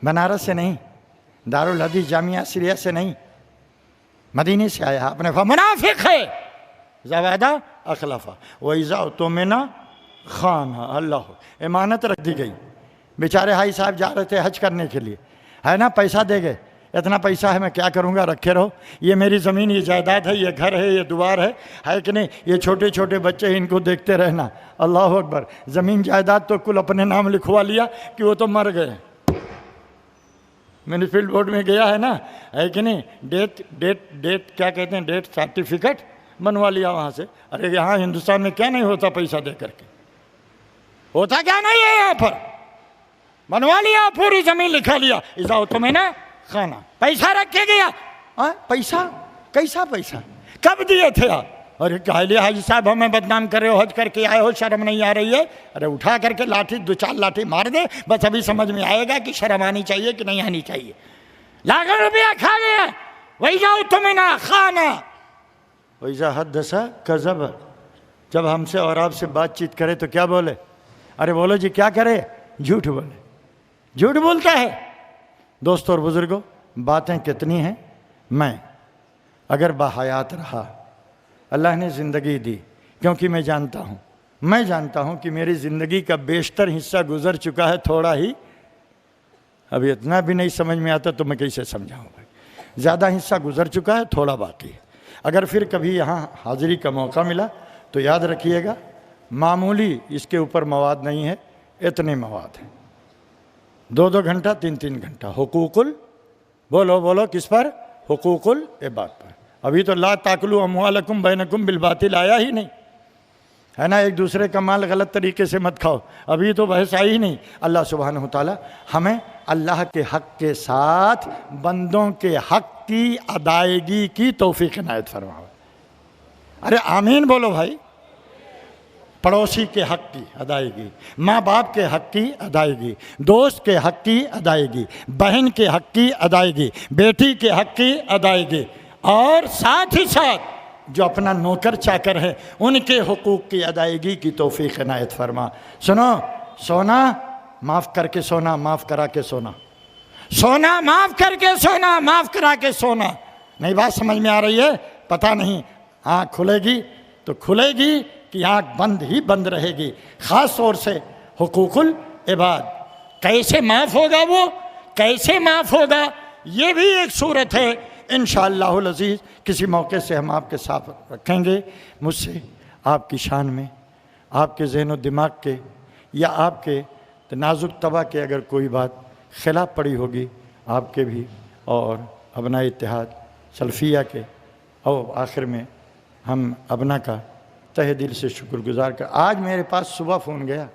بنارس سے نہیں, دارالحدیث جامعہ سریہ سے نہیں, مدینے سے آیا. اپنے منافق ہے. زوادہ اخلفا وَإِذَا اؤْتُمِنَ خَانَ. اللہ امانت رکھ دی گئی. بیچارے حاجی صاحب جا رہے تھے حج کرنے کے لیے, ہے نا, پیسہ دے گئے. اتنا پیسہ ہے میں کیا کروں گا, رکھے رہو, یہ میری زمین, یہ جائیداد ہے, یہ گھر ہے, یہ دوار ہے کہ نہیں, یہ چھوٹے چھوٹے بچے ہیں, ان کو دیکھتے رہنا. اللہ اکبر. زمین جائیداد تو کل اپنے نام لکھوا لیا کہ وہ تو مر گئے. میونسپل بورڈ میں گیا ہے نا, ہے کہ نہیں, ڈیٹ کیا کہتے ہیں, ڈیتھ سرٹیفکیٹ بنوا لیا وہاں سے. ارے یہاں ہندوستان میں کیا نہیں ہوتا پیسہ دے کر کے, ہوتا کیا نہیں ہے یہاں پر, بنوا لیا, پوری زمین لکھا لیا. اذا اؤتمن خانہ. پیسہ رکھ کے گیا. پیسہ کیسا پیسہ, کب دیے تھے آپ؟ ارے کہہ حاجی صاحب ہمیں بدنام کر رہے ہو, حج کر کے آئے ہو, شرم نہیں آ رہی ہے؟ ارے اٹھا کر کے لاٹھی 2-4 لاٹھی مار دے, بس ابھی سمجھ میں آئے گا کہ شرم آنی چاہیے کہ نہیں آنی چاہیے. لاکھوں روپیہ کھا گیا. وَإِذَا اؤْتُمِنَ خَانَ وَإِذَا حَدَّثَ كَذَبَ. جب ہم سے اور آپ سے بات چیت کرے تو کیا بولے؟ ارے بولو جی کیا کرے؟ جھوٹ بولے. جھوٹ بولتا ہے. دوستو اور بزرگوں, باتیں کتنی ہیں. میں اگر باحیات رہا, اللہ نے زندگی دی, کیونکہ میں جانتا ہوں کہ میری زندگی کا بیشتر حصہ گزر چکا ہے, تھوڑا ہی ابھی اتنا بھی نہیں سمجھ میں آتا تو میں کیسے سمجھاؤں بھائی. زیادہ حصہ گزر چکا ہے, تھوڑا باقی ہے. اگر پھر کبھی یہاں حاضری کا موقع ملا تو یاد رکھیے گا, معمولی اس کے اوپر مواد نہیں ہے, اتنے مواد ہیں. 2 گھنٹہ 3 گھنٹہ حقوق بولو کس پر؟ حقوق العباد پر. ابھی تو لا تاکلوا اموالکم بینکم بالباطل آیا ہی نہیں, ہے نا, ایک دوسرے کا مال غلط طریقے سے مت کھاؤ, ابھی تو بحث آئی ہی نہیں. اللہ سبحانہ وتعالی ہمیں اللہ کے حق کے ساتھ بندوں کے حق کی ادائیگی کی توفیق عنایت فرمائے. ارے آمین بولو بھائی. پڑوسی کے حق کی ادائیگی, ماں باپ کے حق کی ادائیگی, دوست کے حق کی ادائیگی, بہن کے حق کی ادائیگی, بیٹی کے حق کی ادائیگی, اور ساتھ ہی ساتھ جو اپنا نوکر چاکر ہے ان کے حقوق کی ادائیگی کی توفیق عنایت فرما. سنو, سونا معاف کر کے سونا, معاف کرا کے سونا, سونا معاف کر کے سونا, معاف کرا کے سونا. نہیں بات سمجھ میں آ رہی ہے؟ پتہ نہیں, آنکھ کھلے گی تو کھلے گی کہ آنکھ بند ہی بند رہے گی. خاص طور سے حقوق العباد کیسے معاف ہوگا, وہ کیسے معاف ہوگا, یہ بھی ایک صورت ہے. انشاءاللہ العزیز کسی موقع سے ہم آپ کے ساتھ رکھیں گے. مجھ سے آپ کی شان میں, آپ کے ذہن و دماغ کے یا آپ کے نازک طبع کے اگر کوئی بات خلاف پڑی ہوگی آپ کے بھی اور ابناء اتحاد سلفیہ کے, اور آخر میں ہم ابنا کا تہ دل سے شکر گزار کر. آج میرے پاس صبح فون گیا,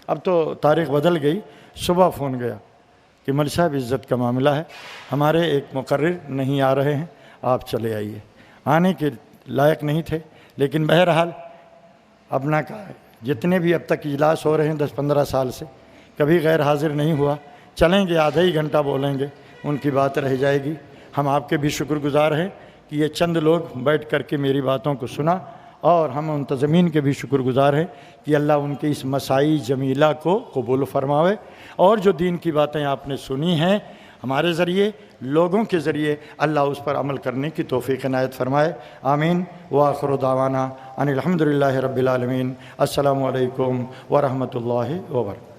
اب تو تاریخ بدل گئی, صبح فون گیا کہ مول صاحب عزت کا معاملہ ہے, ہمارے ایک مقرر نہیں آ رہے ہیں, آپ چلے آئیے. آنے کے لائق نہیں تھے لیکن بہرحال اپنا کا جتنے بھی اب تک اجلاس ہو رہے ہیں 10-15 سال سے کبھی غیر حاضر نہیں ہوا، چلیں گے آدھا ہی گھنٹہ بولیں گے، ان کی بات رہ جائے گی۔ ہم آپ کے بھی شکر گزار ہیں کہ یہ چند لوگ بیٹھ کر کے میری باتوں کو سنا، اور ہم منتظمین کے بھی شکر گزار ہیں کہ اللہ ان کے اس مسائی جمیلہ کو قبول فرماوے، اور جو دین کی باتیں آپ نے سنی ہیں ہمارے ذریعے، لوگوں کے ذریعے، اللہ اس پر عمل کرنے کی توفیق عنایت فرمائے، آمین۔ وآخر دعوانا ان الحمدللہ رب العالمین۔ السلام علیکم ورحمۃ اللہ وبرکاتہ۔